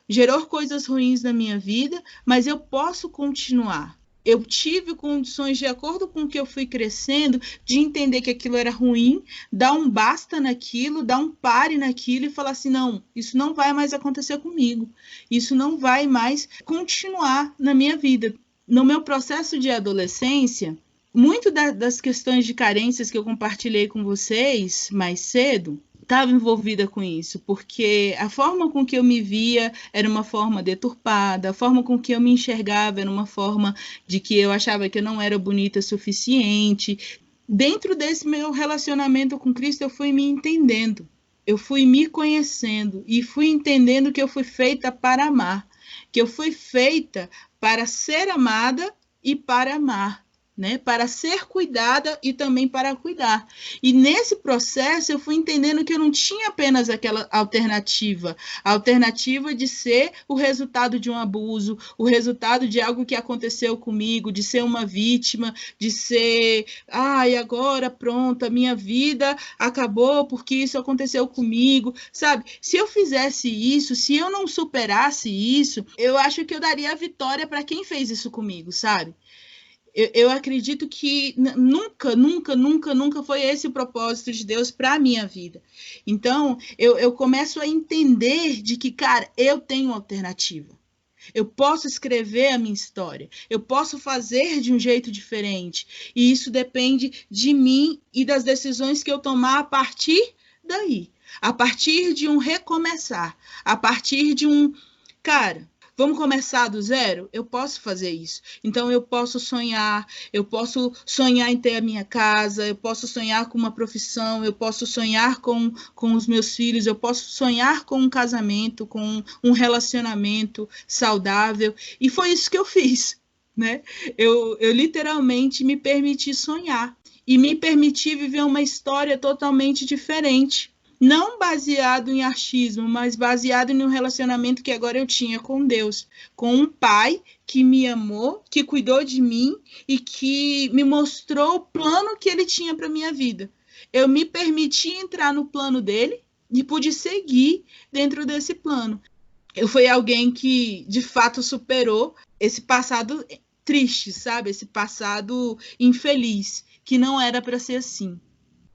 gerou coisas ruins na minha vida, mas eu posso continuar. Eu tive condições, de acordo com o que eu fui crescendo, de entender que aquilo era ruim, dar um basta naquilo, dar um pare naquilo e falar assim, não, isso não vai mais acontecer comigo. Isso não vai mais continuar na minha vida. No meu processo de adolescência, muito das questões de carências que eu compartilhei com vocês mais cedo, estava envolvida com isso, porque a forma com que eu me via era uma forma deturpada, a forma com que eu me enxergava era uma forma de que eu achava que eu não era bonita o suficiente. Dentro desse meu relacionamento com Cristo, eu fui me entendendo, eu fui me conhecendo e fui entendendo que eu fui feita para amar, que eu fui feita para ser amada e para amar, né? Para ser cuidada e também para cuidar. E nesse processo eu fui entendendo que eu não tinha apenas aquela alternativa, a alternativa de ser o resultado de um abuso, o resultado de algo que aconteceu comigo, de ser uma vítima, de ser, ai, agora pronto, a minha vida acabou porque isso aconteceu comigo, sabe? Se eu fizesse isso, se eu não superasse isso, eu acho que eu daria a vitória para quem fez isso comigo, sabe? Eu acredito que nunca foi esse o propósito de Deus para a minha vida. Então, eu começo a entender de que, cara, eu tenho alternativa. Eu posso escrever a minha história. Eu posso fazer de um jeito diferente. E isso depende de mim e das decisões que eu tomar a partir daí. A partir de um recomeçar. A partir de um... Cara... Vamos começar do zero? Eu posso fazer isso. Então, eu posso sonhar em ter a minha casa, eu posso sonhar com uma profissão, eu posso sonhar com os meus filhos, eu posso sonhar com um casamento, com um relacionamento saudável. E foi isso que eu fiz, né? Eu literalmente me permiti sonhar e me permiti viver uma história totalmente diferente. Não baseado em achismo, mas baseado em um relacionamento que agora eu tinha com Deus. Com um pai que me amou, que cuidou de mim e que me mostrou o plano que ele tinha para a minha vida. Eu me permiti entrar no plano dele e pude seguir dentro desse plano. Eu fui alguém que, de fato, superou esse passado triste, sabe? Esse passado infeliz, que não era para ser assim.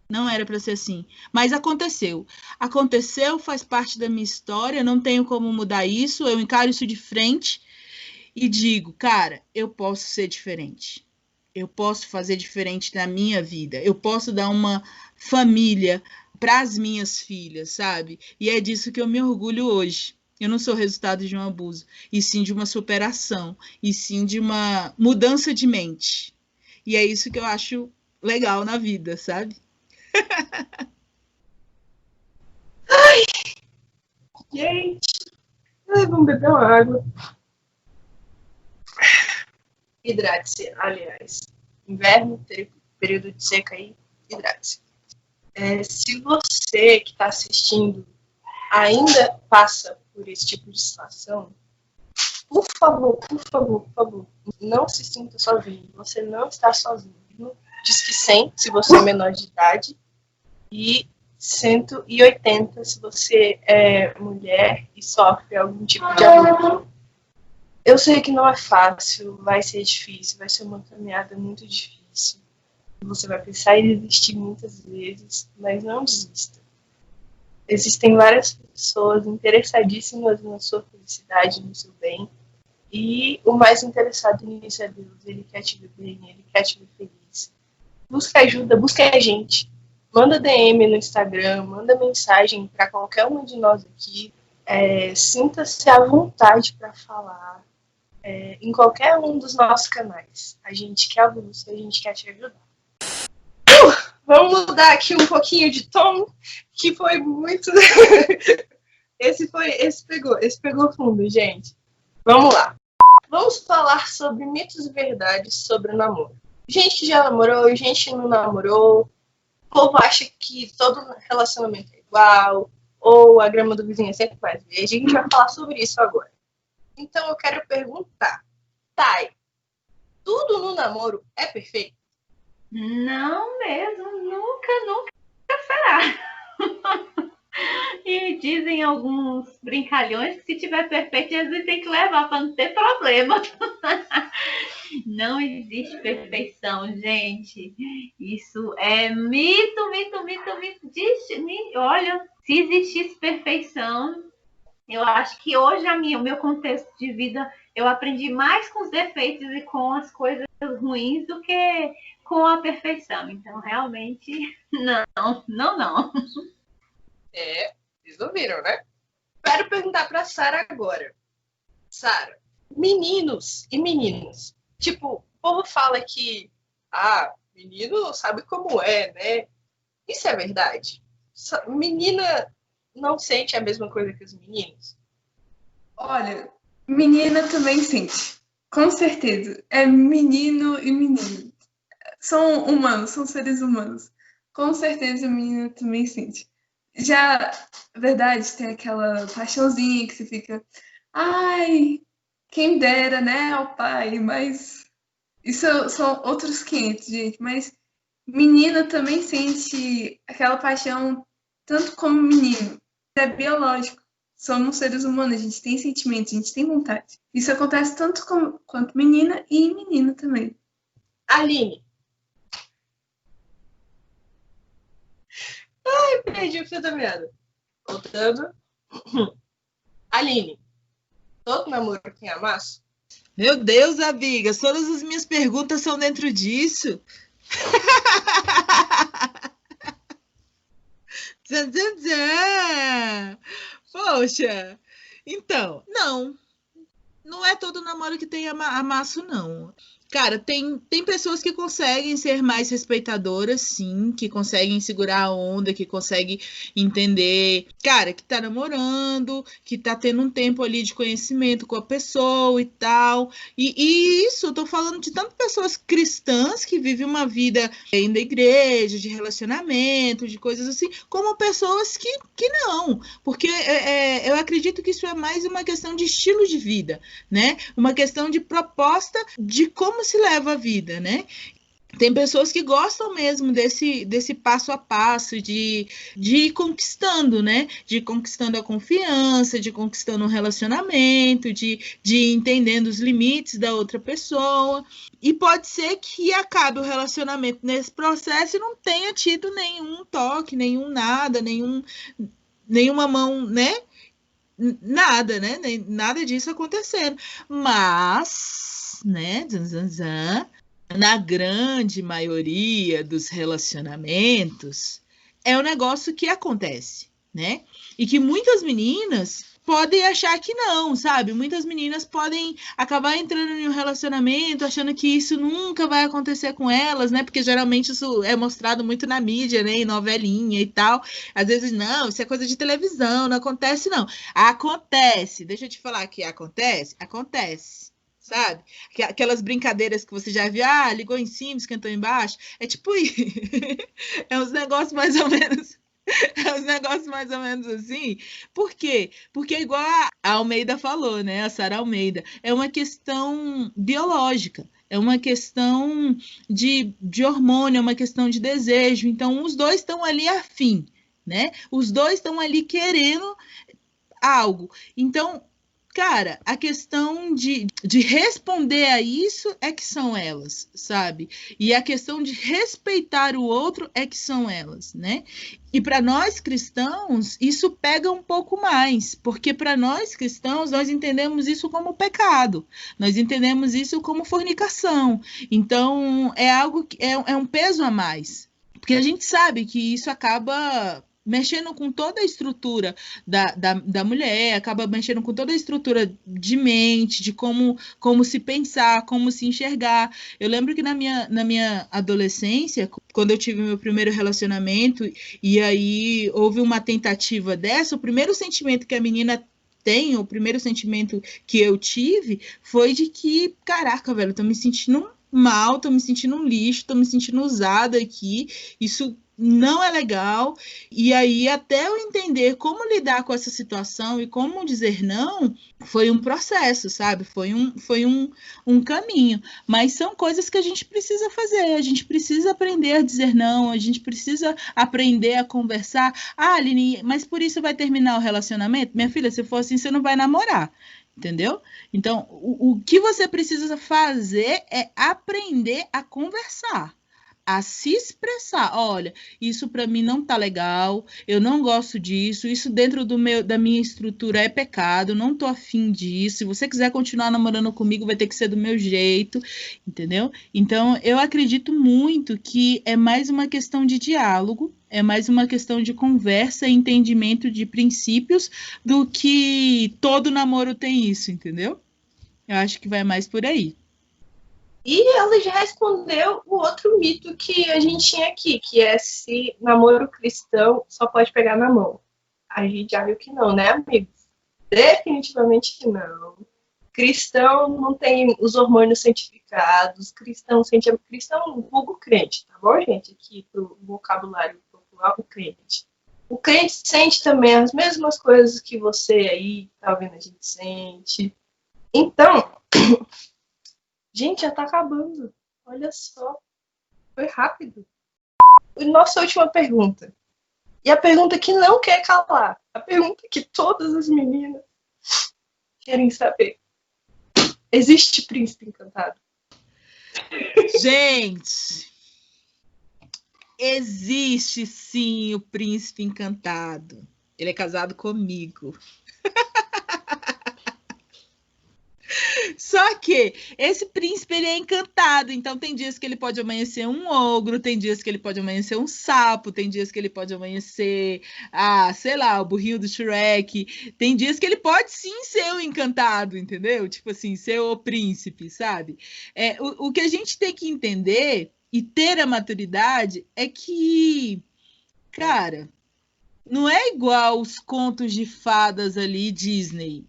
Não era para ser assim, mas aconteceu. Aconteceu, faz parte da minha história, não tenho como mudar isso, eu encaro isso de frente e digo, cara, eu posso ser diferente. Eu posso fazer diferente na minha vida. Eu posso dar uma família para as minhas filhas, sabe? E é disso que eu me orgulho hoje. Eu não sou resultado de um abuso, e sim de uma superação, e sim de uma mudança de mente. E é isso que eu acho legal na vida, sabe? Ai, gente. Ai, vamos beber uma água. Hidrate-se, aliás. Inverno, período de seca aí, hidrate-se. Se você que está assistindo ainda passa por esse tipo de situação, por favor, não se sinta sozinho. Você não está sozinho. Disque 100 se você é menor de idade e 180 se você é mulher e sofre algum tipo de abuso. Eu sei que não é fácil, vai ser difícil, vai ser uma caminhada muito difícil, Você vai pensar em desistir muitas vezes, mas não desista. Existem várias pessoas interessadíssimas na sua felicidade, no seu bem. E o mais interessado nisso é Deus. Ele quer te ver bem, ele quer te ver feliz. Busca ajuda, busca a gente. Manda DM no Instagram, manda mensagem para qualquer um de nós aqui. Sinta-se à vontade para falar em qualquer um dos nossos canais. A gente quer ouvir você, a gente quer te ajudar. Vamos mudar aqui um pouquinho de tom, que foi muito... Esse pegou fundo, gente. Vamos lá. Vamos falar sobre mitos e verdades sobre o namoro. Gente que já namorou, gente que não namorou. O povo acha que todo relacionamento é igual, ou a grama do vizinho é sempre mais verde. A gente vai falar sobre isso agora. Então eu quero perguntar, Thay, tudo no namoro é perfeito? Não mesmo, nunca será. E dizem alguns brincalhões que se tiver perfeito, Jesus tem que levar para não ter problema. Não existe perfeição, gente. Isso é mito. Olha, se existisse perfeição, eu acho que hoje o meu contexto de vida, eu aprendi mais com os defeitos e com as coisas ruins do que com a perfeição. Então, realmente, não. Vocês ouviram, né? Quero perguntar pra Sara agora. Sara, meninos e meninas. Tipo, o povo fala que menino sabe como é, né? Isso é verdade? Menina não sente a mesma coisa que os meninos? Olha, menina também sente. Com certeza. É menino e menina. São humanos, são seres humanos. Com certeza, menina também sente. Já, verdade, tem aquela paixãozinha que você fica, ai, quem dera, né, ao pai, mas isso são outros 500, gente, mas menina também sente aquela paixão tanto como menino. É biológico, somos seres humanos, a gente tem sentimentos, a gente tem vontade. Isso acontece tanto quanto menina e menino também. Aline. Perdi o fio da meada. Voltando. Aline, todo namoro tem amasso? Meu Deus, amiga, todas as minhas perguntas são dentro disso. Poxa, então, não é todo namoro que tem amasso, não. Cara, tem pessoas que conseguem ser mais respeitadoras, sim, que conseguem segurar a onda, que conseguem entender, cara, que tá namorando, que tá tendo um tempo ali de conhecimento com a pessoa e tal. E isso, eu tô falando de tanto pessoas cristãs que vivem uma vida indo à igreja, de relacionamento, de coisas assim, como pessoas que não. Porque eu acredito que isso é mais uma questão de estilo de vida, né? Uma questão de proposta de como se leva a vida, né? Tem pessoas que gostam mesmo desse passo a passo, de ir conquistando, né? De ir conquistando a confiança, de ir conquistando um relacionamento, de ir entendendo os limites da outra pessoa. E pode ser que acabe o relacionamento nesse processo e não tenha tido nenhum toque, nenhum nada, nenhuma mão, né? Nada, né? Nada disso acontecendo. Mas, né? Na grande maioria dos relacionamentos, é um negócio que acontece, né? E que muitas meninas podem achar que não, sabe? Muitas meninas podem acabar entrando em um relacionamento achando que isso nunca vai acontecer com elas, né? Porque geralmente isso é mostrado muito na mídia, né? Em novelinha e tal. Às vezes, não, isso é coisa de televisão, não acontece, não. Acontece. Deixa eu te falar que acontece. Sabe? Aquelas brincadeiras que você já viu, ligou em cima, esquentou embaixo. É tipo isso. É uns negócios mais ou menos. Assim. Por quê? Porque igual a Almeida falou, né? A Sara Almeida, é uma questão biológica. É uma questão de hormônio, é uma questão de desejo. Então, os dois estão ali afim, né? Os dois estão ali querendo algo. Então, cara, a questão de responder a isso é que são elas, sabe? E a questão de respeitar o outro é que são elas, né? E para nós cristãos, isso pega um pouco mais, porque para nós cristãos, nós entendemos isso como pecado, nós entendemos isso como fornicação. Então, é algo que é um peso a mais, porque a gente sabe que isso acaba mexendo com toda a estrutura da mulher, acaba mexendo com toda a estrutura de mente, de como se pensar, como se enxergar. Eu lembro que na minha adolescência, quando eu tive meu primeiro relacionamento, e aí houve uma tentativa dessa, o primeiro sentimento que a menina tem, o primeiro sentimento que eu tive, foi de que, caraca, velho, tô me sentindo mal, tô me sentindo um lixo, tô me sentindo usada aqui, isso não é legal. E aí, até eu entender como lidar com essa situação e como dizer não, foi um processo, sabe? Foi um caminho. Mas são coisas que a gente precisa fazer. A gente precisa aprender a dizer não, a gente precisa aprender a conversar. Ah, Aline, mas por isso vai terminar o relacionamento? Minha filha, se for assim, você não vai namorar. Entendeu? Então, o que você precisa fazer é aprender a conversar, a se expressar. Olha, isso para mim não tá legal, eu não gosto disso, isso dentro da minha estrutura é pecado, não tô afim disso. Se você quiser continuar namorando comigo, vai ter que ser do meu jeito, entendeu? Então, eu acredito muito que é mais uma questão de diálogo, é mais uma questão de conversa e entendimento de princípios do que todo namoro tem isso, entendeu? Eu acho que vai mais por aí. E ela já respondeu o outro mito que a gente tinha aqui, que é se namoro cristão só pode pegar na mão. A gente já viu que não, né, amigos? Definitivamente que não. Cristão não tem os hormônios santificados, cristão vulgo crente, tá bom, gente? Aqui pro vocabulário popular, o crente. O crente sente também as mesmas coisas que você aí tá vendo a gente sente. Então, gente, já tá acabando. Olha só. Foi rápido. Nossa última pergunta. E a pergunta que não quer calar. A pergunta que todas as meninas querem saber. Existe príncipe encantado? Gente, existe sim o príncipe encantado. Ele é casado comigo. Só que esse príncipe, ele é encantado, então tem dias que ele pode amanhecer um ogro, tem dias que ele pode amanhecer um sapo, tem dias que ele pode amanhecer, sei lá, o burrinho do Shrek, tem dias que ele pode sim ser o encantado, entendeu? Tipo assim, ser o príncipe, sabe? O que a gente tem que entender e ter a maturidade é que, cara, não é igual os contos de fadas ali, Disney.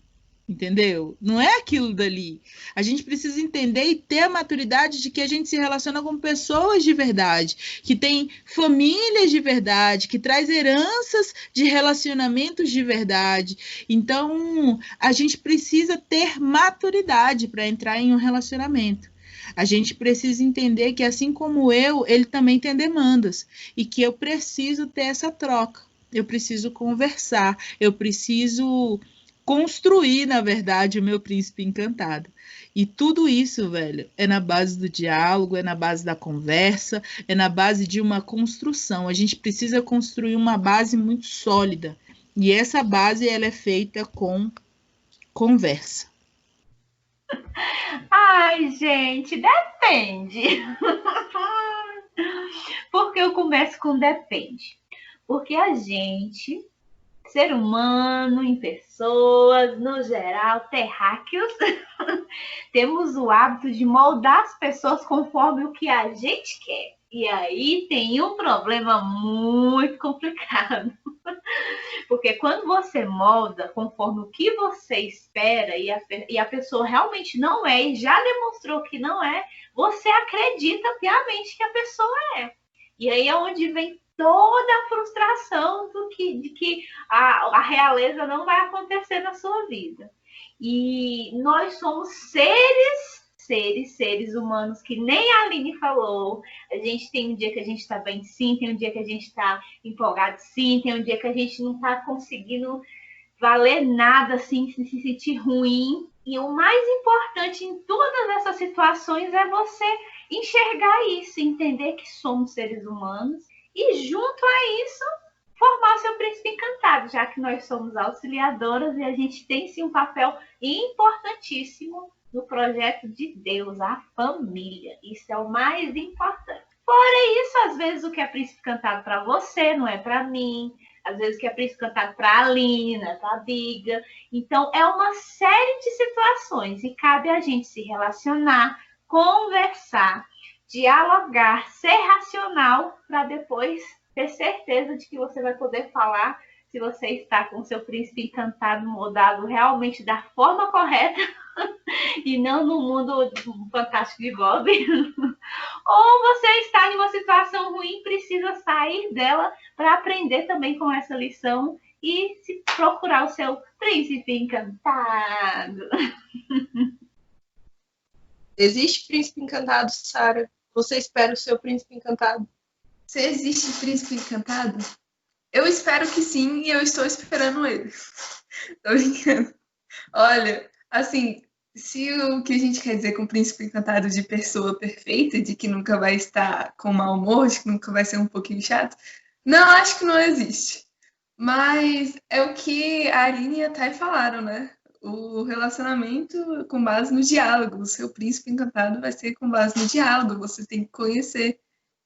Entendeu? Não é aquilo dali. A gente precisa entender e ter a maturidade de que a gente se relaciona com pessoas de verdade, que tem famílias de verdade, que traz heranças de relacionamentos de verdade. Então, a gente precisa ter maturidade para entrar em um relacionamento. A gente precisa entender que, assim como ele também tem demandas e que eu preciso ter essa troca. Eu preciso conversar, eu preciso construir, na verdade, o meu príncipe encantado. E tudo isso, velho, é na base do diálogo, é na base da conversa, é na base de uma construção. A gente precisa construir uma base muito sólida. E essa base, ela é feita com conversa. Ai, gente, depende. Porque eu começo com depende. Porque a gente, ser humano, em pessoas, no geral, terráqueos, temos o hábito de moldar as pessoas conforme o que a gente quer. E aí tem um problema muito complicado. Porque quando você molda conforme o que você espera e a pessoa realmente não é e já demonstrou que não é, você acredita piamente que a pessoa é. E aí é onde vem toda a frustração de que a realeza não vai acontecer na sua vida. E nós somos seres humanos que nem a Aline falou. A gente tem um dia que a gente está bem sim, tem um dia que a gente está empolgado sim, tem um dia que a gente não está conseguindo valer nada, assim, se sentir ruim. E o mais importante em todas essas situações é você enxergar isso, entender que somos seres humanos e, junto a isso, formar o seu príncipe encantado, já que nós somos auxiliadoras e a gente tem sim um papel importantíssimo no projeto de Deus, a família. Isso é o mais importante. Fora isso, às vezes o que é príncipe encantado para você não é para mim. Às vezes o que é príncipe encantado para a Aline, não é para a Biga. Então, é uma série de situações e cabe a gente se relacionar, conversar, dialogar, ser racional para depois ter certeza de que você vai poder falar se você está com o seu príncipe encantado moldado realmente da forma correta e não no mundo fantástico de Bob. Ou você está em uma situação ruim, precisa sair dela para aprender também com essa lição e se procurar o seu príncipe encantado. Existe príncipe encantado, Sara? Você espera o seu príncipe encantado? Se existe príncipe encantado, eu espero que sim e eu estou esperando ele. Tô brincando. Olha, assim, se o que a gente quer dizer com príncipe encantado de pessoa perfeita, de que nunca vai estar com mau humor, de que nunca vai ser um pouquinho chato, não, acho que não existe. Mas é o que a Aline e a Thay falaram, né? O relacionamento com base no diálogo. O seu príncipe encantado vai ser com base no diálogo. Você tem que conhecer.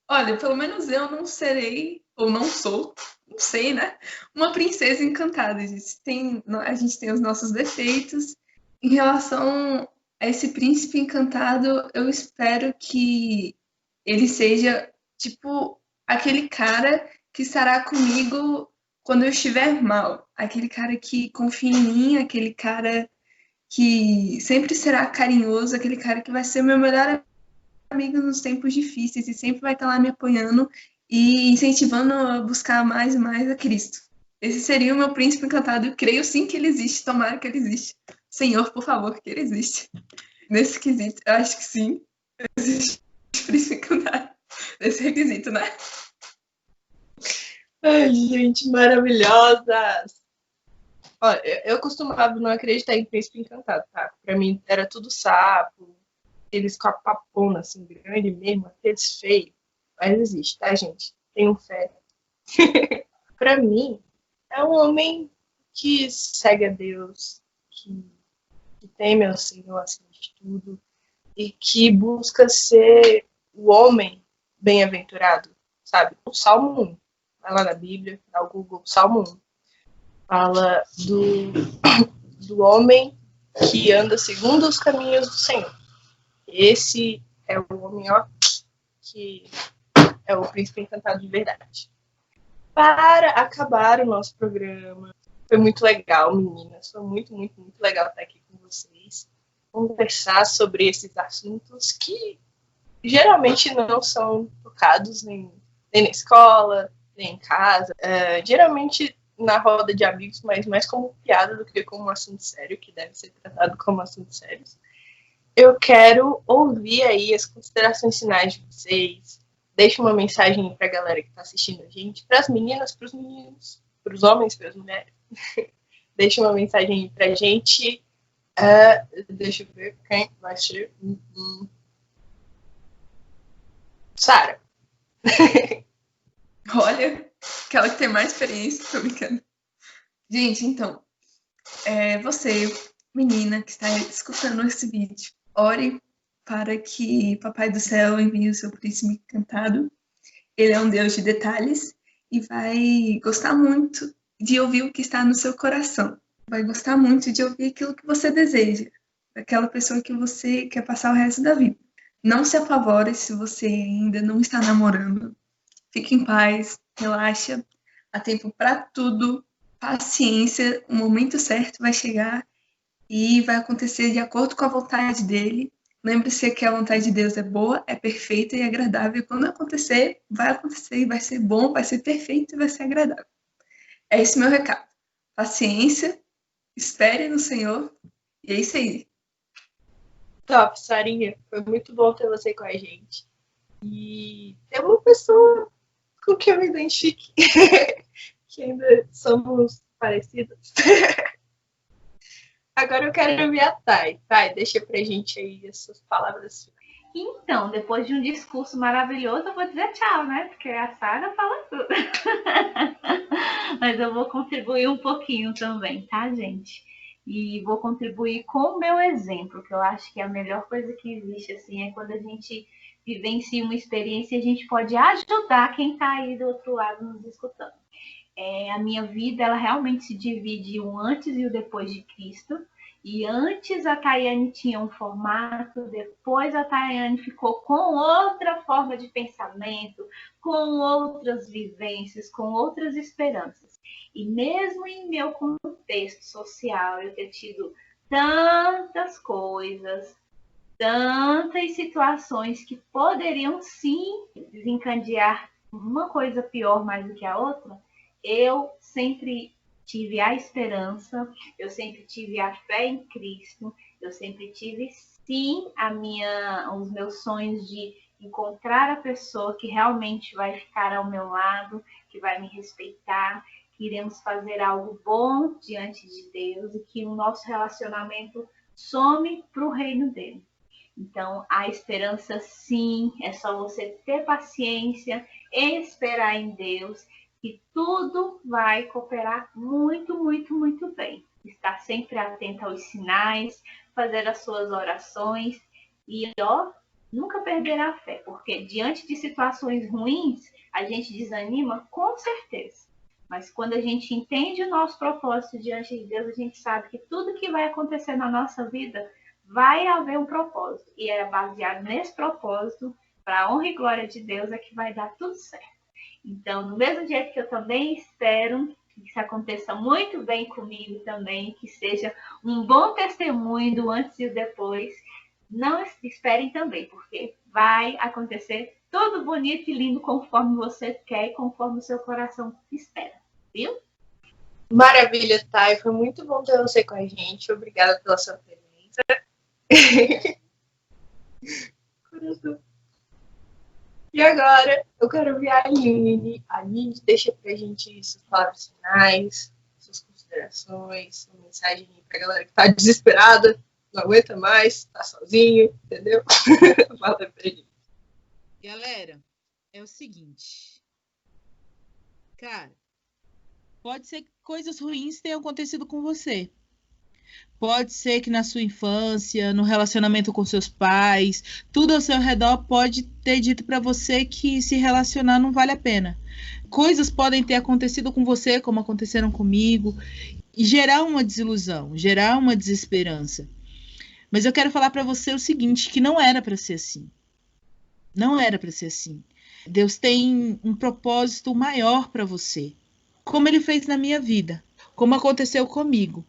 Olha, pelo menos eu não serei, ou não sou, não sei, né? Uma princesa encantada. A gente tem os nossos defeitos. Em relação a esse príncipe encantado, eu espero que ele seja, tipo, aquele cara que estará comigo quando eu estiver mal. Aquele cara que confia em mim, aquele cara que sempre será carinhoso, aquele cara que vai ser meu melhor amigo nos tempos difíceis e sempre vai estar lá me apoiando e incentivando a buscar mais e mais a Cristo. Esse seria o meu príncipe encantado. Eu creio sim que ele existe, tomara que ele existe. Senhor, por favor, que ele existe. Nesse quesito, eu acho que sim, existe príncipe encantado. Nesse requisito, né? Ai, gente, maravilhosas! Olha, eu costumava não acreditar em príncipe encantado, tá? Pra mim era tudo sapo, eles com a papona assim, grande mesmo, aqueles feios. Mas existe, tá, gente? Tenham fé. Pra mim, é um homem que segue a Deus, que teme ao Senhor acima de tudo, e que busca ser o homem bem-aventurado, sabe? O Salmo 1, vai lá na Bíblia, dá o Google, Salmo 1, fala do homem que anda segundo os caminhos do Senhor. Esse é o homem, ó, que é o príncipe encantado de verdade. Para acabar o nosso programa, foi muito legal, meninas. Foi muito, muito, muito legal estar aqui com vocês. Conversar sobre esses assuntos que geralmente não são tocados nem na escola, nem em casa. Geralmente na roda de amigos, mas mais como piada do que como um assunto sério, que deve ser tratado como assuntos sérios. Eu quero ouvir aí as considerações finais de vocês. Deixe uma mensagem para a galera que está assistindo a gente, para as meninas, para os meninos, para os homens, para as mulheres. Deixe uma mensagem para a gente. Deixa eu ver quem vai ser. Sara. Olha, aquela que tem mais experiência, tô brincando. Gente, então, você, menina que está escutando esse vídeo, ore para que Papai do Céu envie o seu príncipe encantado. Ele é um Deus de detalhes e vai gostar muito de ouvir o que está no seu coração. Vai gostar muito de ouvir aquilo que você deseja, daquela pessoa que você quer passar o resto da vida. Não se apavore se você ainda não está namorando. Fique em paz, relaxa. Há tempo para tudo. Paciência, o momento certo vai chegar e vai acontecer de acordo com a vontade dele. Lembre-se que a vontade de Deus é boa, é perfeita e agradável. E quando acontecer e vai ser bom, vai ser perfeito e vai ser agradável. É esse meu recado. Paciência, espere no Senhor e é isso aí. Top, Sarinha. Foi muito bom ter você com a gente. E ter uma pessoa com quem eu me identifique. Que ainda somos parecidas. Agora eu quero ouvir a Thay. Thay, deixa pra gente aí as suas palavras. Então, depois de um discurso maravilhoso, eu vou dizer tchau, né? Porque a Sara fala tudo. Mas eu vou contribuir um pouquinho também, tá, gente? E vou contribuir com o meu exemplo, que eu acho que a melhor coisa que existe, assim, é quando a gente vivencia uma experiência e a gente pode ajudar quem está aí do outro lado nos escutando. A minha vida, ela realmente se divide um antes e o depois de Cristo. E antes a Tayane tinha um formato, depois a Tayane ficou com outra forma de pensamento, com outras vivências, com outras esperanças. E mesmo em meu contexto social, eu ter tido tantas coisas, tantas situações que poderiam sim desencadear uma coisa pior mais do que a outra, eu sempre tive a esperança, eu sempre tive a fé em Cristo, eu sempre tive sim os meus sonhos de encontrar a pessoa que realmente vai ficar ao meu lado, que vai me respeitar, que iremos fazer algo bom diante de Deus e que o nosso relacionamento some para o reino dele. Então, a esperança sim, é só você ter paciência, esperar em Deus, que tudo vai cooperar muito, muito, muito bem. Estar sempre atento aos sinais, fazer as suas orações e, nunca perder a fé, porque diante de situações ruins, a gente desanima com certeza. Mas quando a gente entende o nosso propósito diante de Deus, a gente sabe que tudo que vai acontecer na nossa vida vai haver um propósito. E é baseado nesse propósito, para a honra e glória de Deus, é que vai dar tudo certo. Então, do mesmo jeito que eu também espero que isso aconteça muito bem comigo também, que seja um bom testemunho do antes e o depois, não esperem também, porque vai acontecer tudo bonito e lindo conforme você quer e conforme o seu coração espera, viu? Maravilha, Thay. Foi muito bom ter você com a gente. Obrigada pela sua presença. E agora eu quero ver a Aline. A Aline, deixa pra gente suas palavras finais, suas considerações, sua mensagem pra galera que tá desesperada, não aguenta mais, tá sozinho, entendeu? Fala pra gente. Galera, é o seguinte. Cara, pode ser que coisas ruins tenham acontecido com você. Pode ser que na sua infância, no relacionamento com seus pais, tudo ao seu redor pode ter dito para você que se relacionar não vale a pena. Coisas podem ter acontecido com você, como aconteceram comigo, e gerar uma desilusão, gerar uma desesperança. Mas eu quero falar para você o seguinte, que não era para ser assim. Não era para ser assim. Deus tem um propósito maior para você, como Ele fez na minha vida, como aconteceu comigo.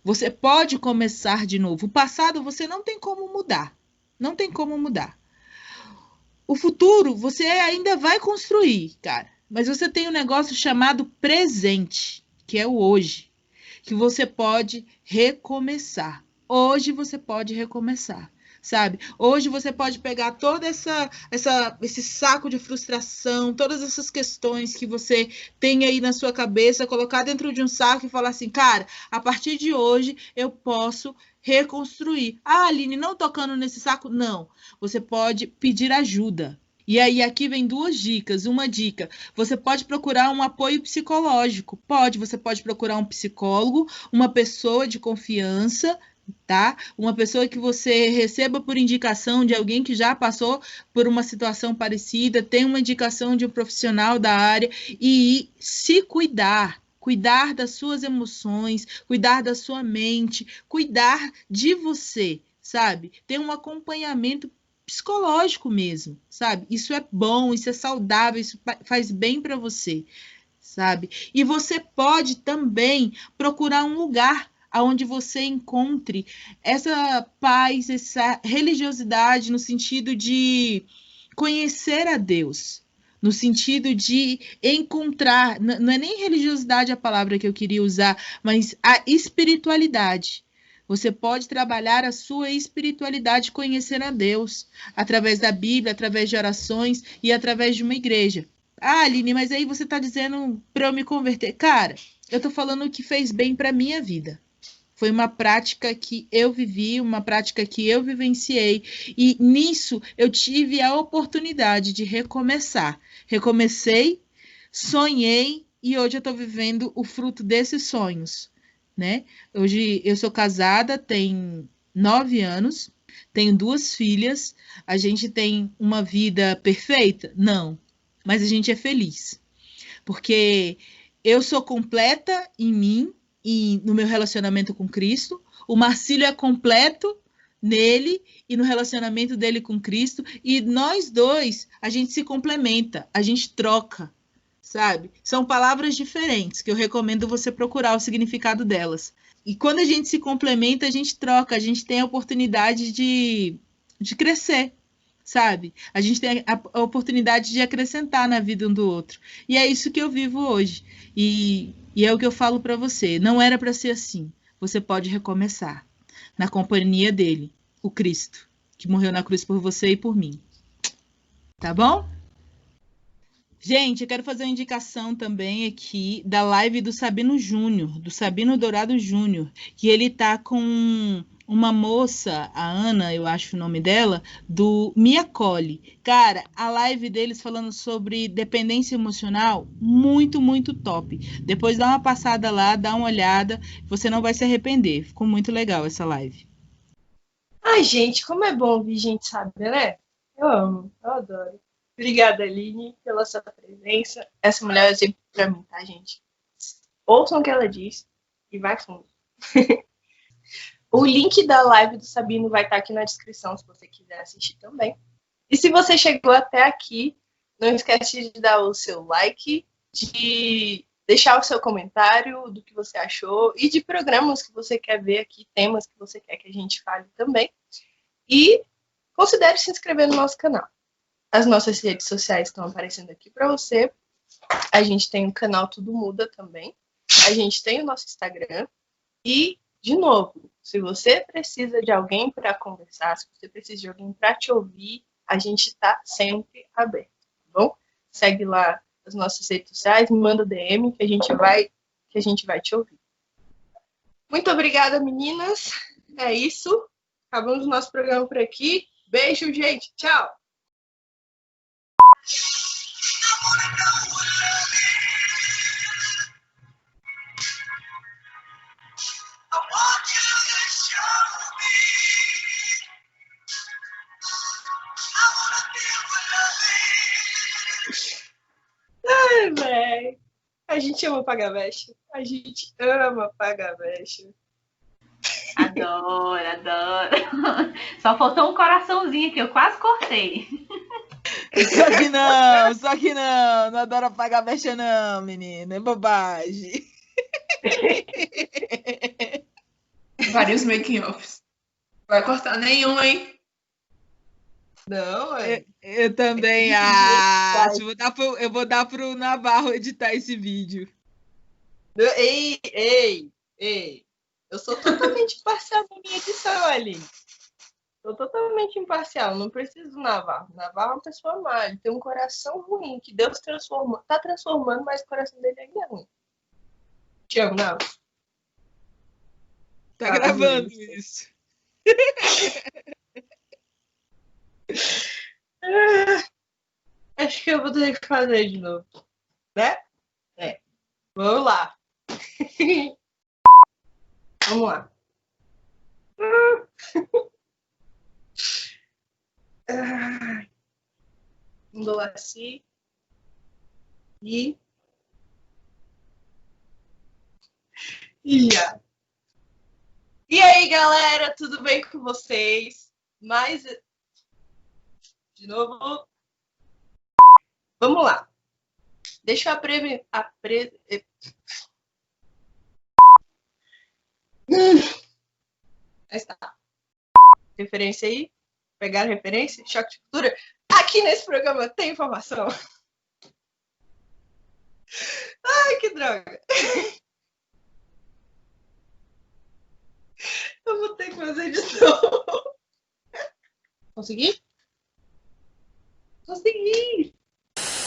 Você pode começar de novo. O passado você não tem como mudar. Não tem como mudar. O futuro você ainda vai construir, cara. Mas você tem um negócio chamado presente, que é o hoje, que você pode recomeçar. Hoje você pode recomeçar, sabe? Hoje você pode pegar todo esse saco de frustração, todas essas questões que você tem aí na sua cabeça, colocar dentro de um saco e falar assim, cara, a partir de hoje eu posso reconstruir. Ah, Aline, não tocando nesse saco? Não. Você pode pedir ajuda. E aí aqui vem duas dicas. Uma dica, você pode procurar um apoio psicológico. Você pode procurar um psicólogo, uma pessoa de confiança, tá? Uma pessoa que você receba por indicação de alguém que já passou por uma situação parecida, tem uma indicação de um profissional da área e se cuidar das suas emoções, cuidar da sua mente, cuidar de você, sabe? Ter um acompanhamento psicológico mesmo, sabe? Isso é bom, isso é saudável, isso faz bem para você, sabe? E você pode também procurar um lugar onde você encontre essa paz, essa religiosidade no sentido de conhecer a Deus, no sentido de encontrar, não é nem religiosidade a palavra que eu queria usar, mas a espiritualidade. Você pode trabalhar a sua espiritualidade conhecendo a Deus, através da Bíblia, através de orações e através de uma igreja. Ah, Aline, mas aí você tá dizendo para eu me converter. Cara, eu tô falando o que fez bem para minha vida. Foi uma prática que eu vivi, uma prática que eu vivenciei. E nisso eu tive a oportunidade de recomeçar. Recomecei, sonhei e hoje eu estou vivendo o fruto desses sonhos, né? Hoje eu sou casada, tenho 9 anos, tenho 2 filhas. A gente tem uma vida perfeita? Não, mas a gente é feliz. Porque eu sou completa em mim e no meu relacionamento com Cristo. O Marcílio é completo nele e no relacionamento dele com Cristo. E nós dois, a gente se complementa, a gente troca, sabe? São palavras diferentes que eu recomendo você procurar o significado delas. E quando a gente se complementa, a gente troca, a gente tem a oportunidade de crescer, sabe? A gente tem a oportunidade de acrescentar na vida um do outro. E é isso que eu vivo hoje. E é o que eu falo para você. Não era para ser assim. Você pode recomeçar na companhia dele, o Cristo, que morreu na cruz por você e por mim. Tá bom? Gente, eu quero fazer uma indicação também aqui da live do Sabino Júnior, do Sabino Dourado Júnior, que ele tá com uma moça, a Ana, eu acho o nome dela, do Me Acolhe. Cara, a live deles falando sobre dependência emocional, muito, muito top. Depois dá uma passada lá, dá uma olhada, você não vai se arrepender. Ficou muito legal essa live. Ai, gente, como é bom ouvir gente saber, né? Eu amo, eu adoro. Obrigada, Aline, pela sua presença. Essa mulher é exemplo pra mim, tá, gente? Ouçam o que ela diz e vai fundo. O link da live do Sabino vai estar aqui na descrição, se você quiser assistir também. E se você chegou até aqui, não esquece de dar o seu like, de deixar o seu comentário do que você achou e de programas que você quer ver aqui, temas que você quer que a gente fale também. E considere se inscrever no nosso canal. As nossas redes sociais estão aparecendo aqui para você. A gente tem o canal Tudo Muda também. A gente tem o nosso Instagram. E, de novo, se você precisa de alguém para conversar, se você precisa de alguém para te ouvir, a gente está sempre aberto, tá bom? Segue lá as nossas redes sociais, me manda DM que a gente vai te ouvir. Muito obrigada, meninas. É isso. Acabamos o nosso programa por aqui. Beijo, gente. Tchau. Ai, velho. A gente ama Pagavest. A gente ama Pagavest. Adoro, adoro. Só faltou um coraçãozinho que eu quase cortei. Só que não adoro pagar mexa não, menina, é bobagem. Vários making-offs. Vai cortar nenhum, hein? Não, é. Eu também acho. Eu vou dar pro Navarro editar esse vídeo. Ei. Eu sou totalmente imparcial na minha edição, Aline. Sou totalmente imparcial, não preciso do Navarro. Navarro é uma pessoa má, ele tem um coração ruim, que Deus tá transformando, mas o coração dele ainda é ruim. Te amo, Navarro. Tá gravando isso. Acho que eu vou ter que fazer de novo. Né? É. Vamos lá. Vamos lá. Mudou assim. E já. E aí, galera, tudo bem com vocês? Mas de novo. Vamos lá. Deixa eu Aí está. Referência aí? Pegaram referência? Choque de cultura? Aqui nesse programa tem informação. Ai, que droga. Eu vou ter que fazer de novo. Consegui?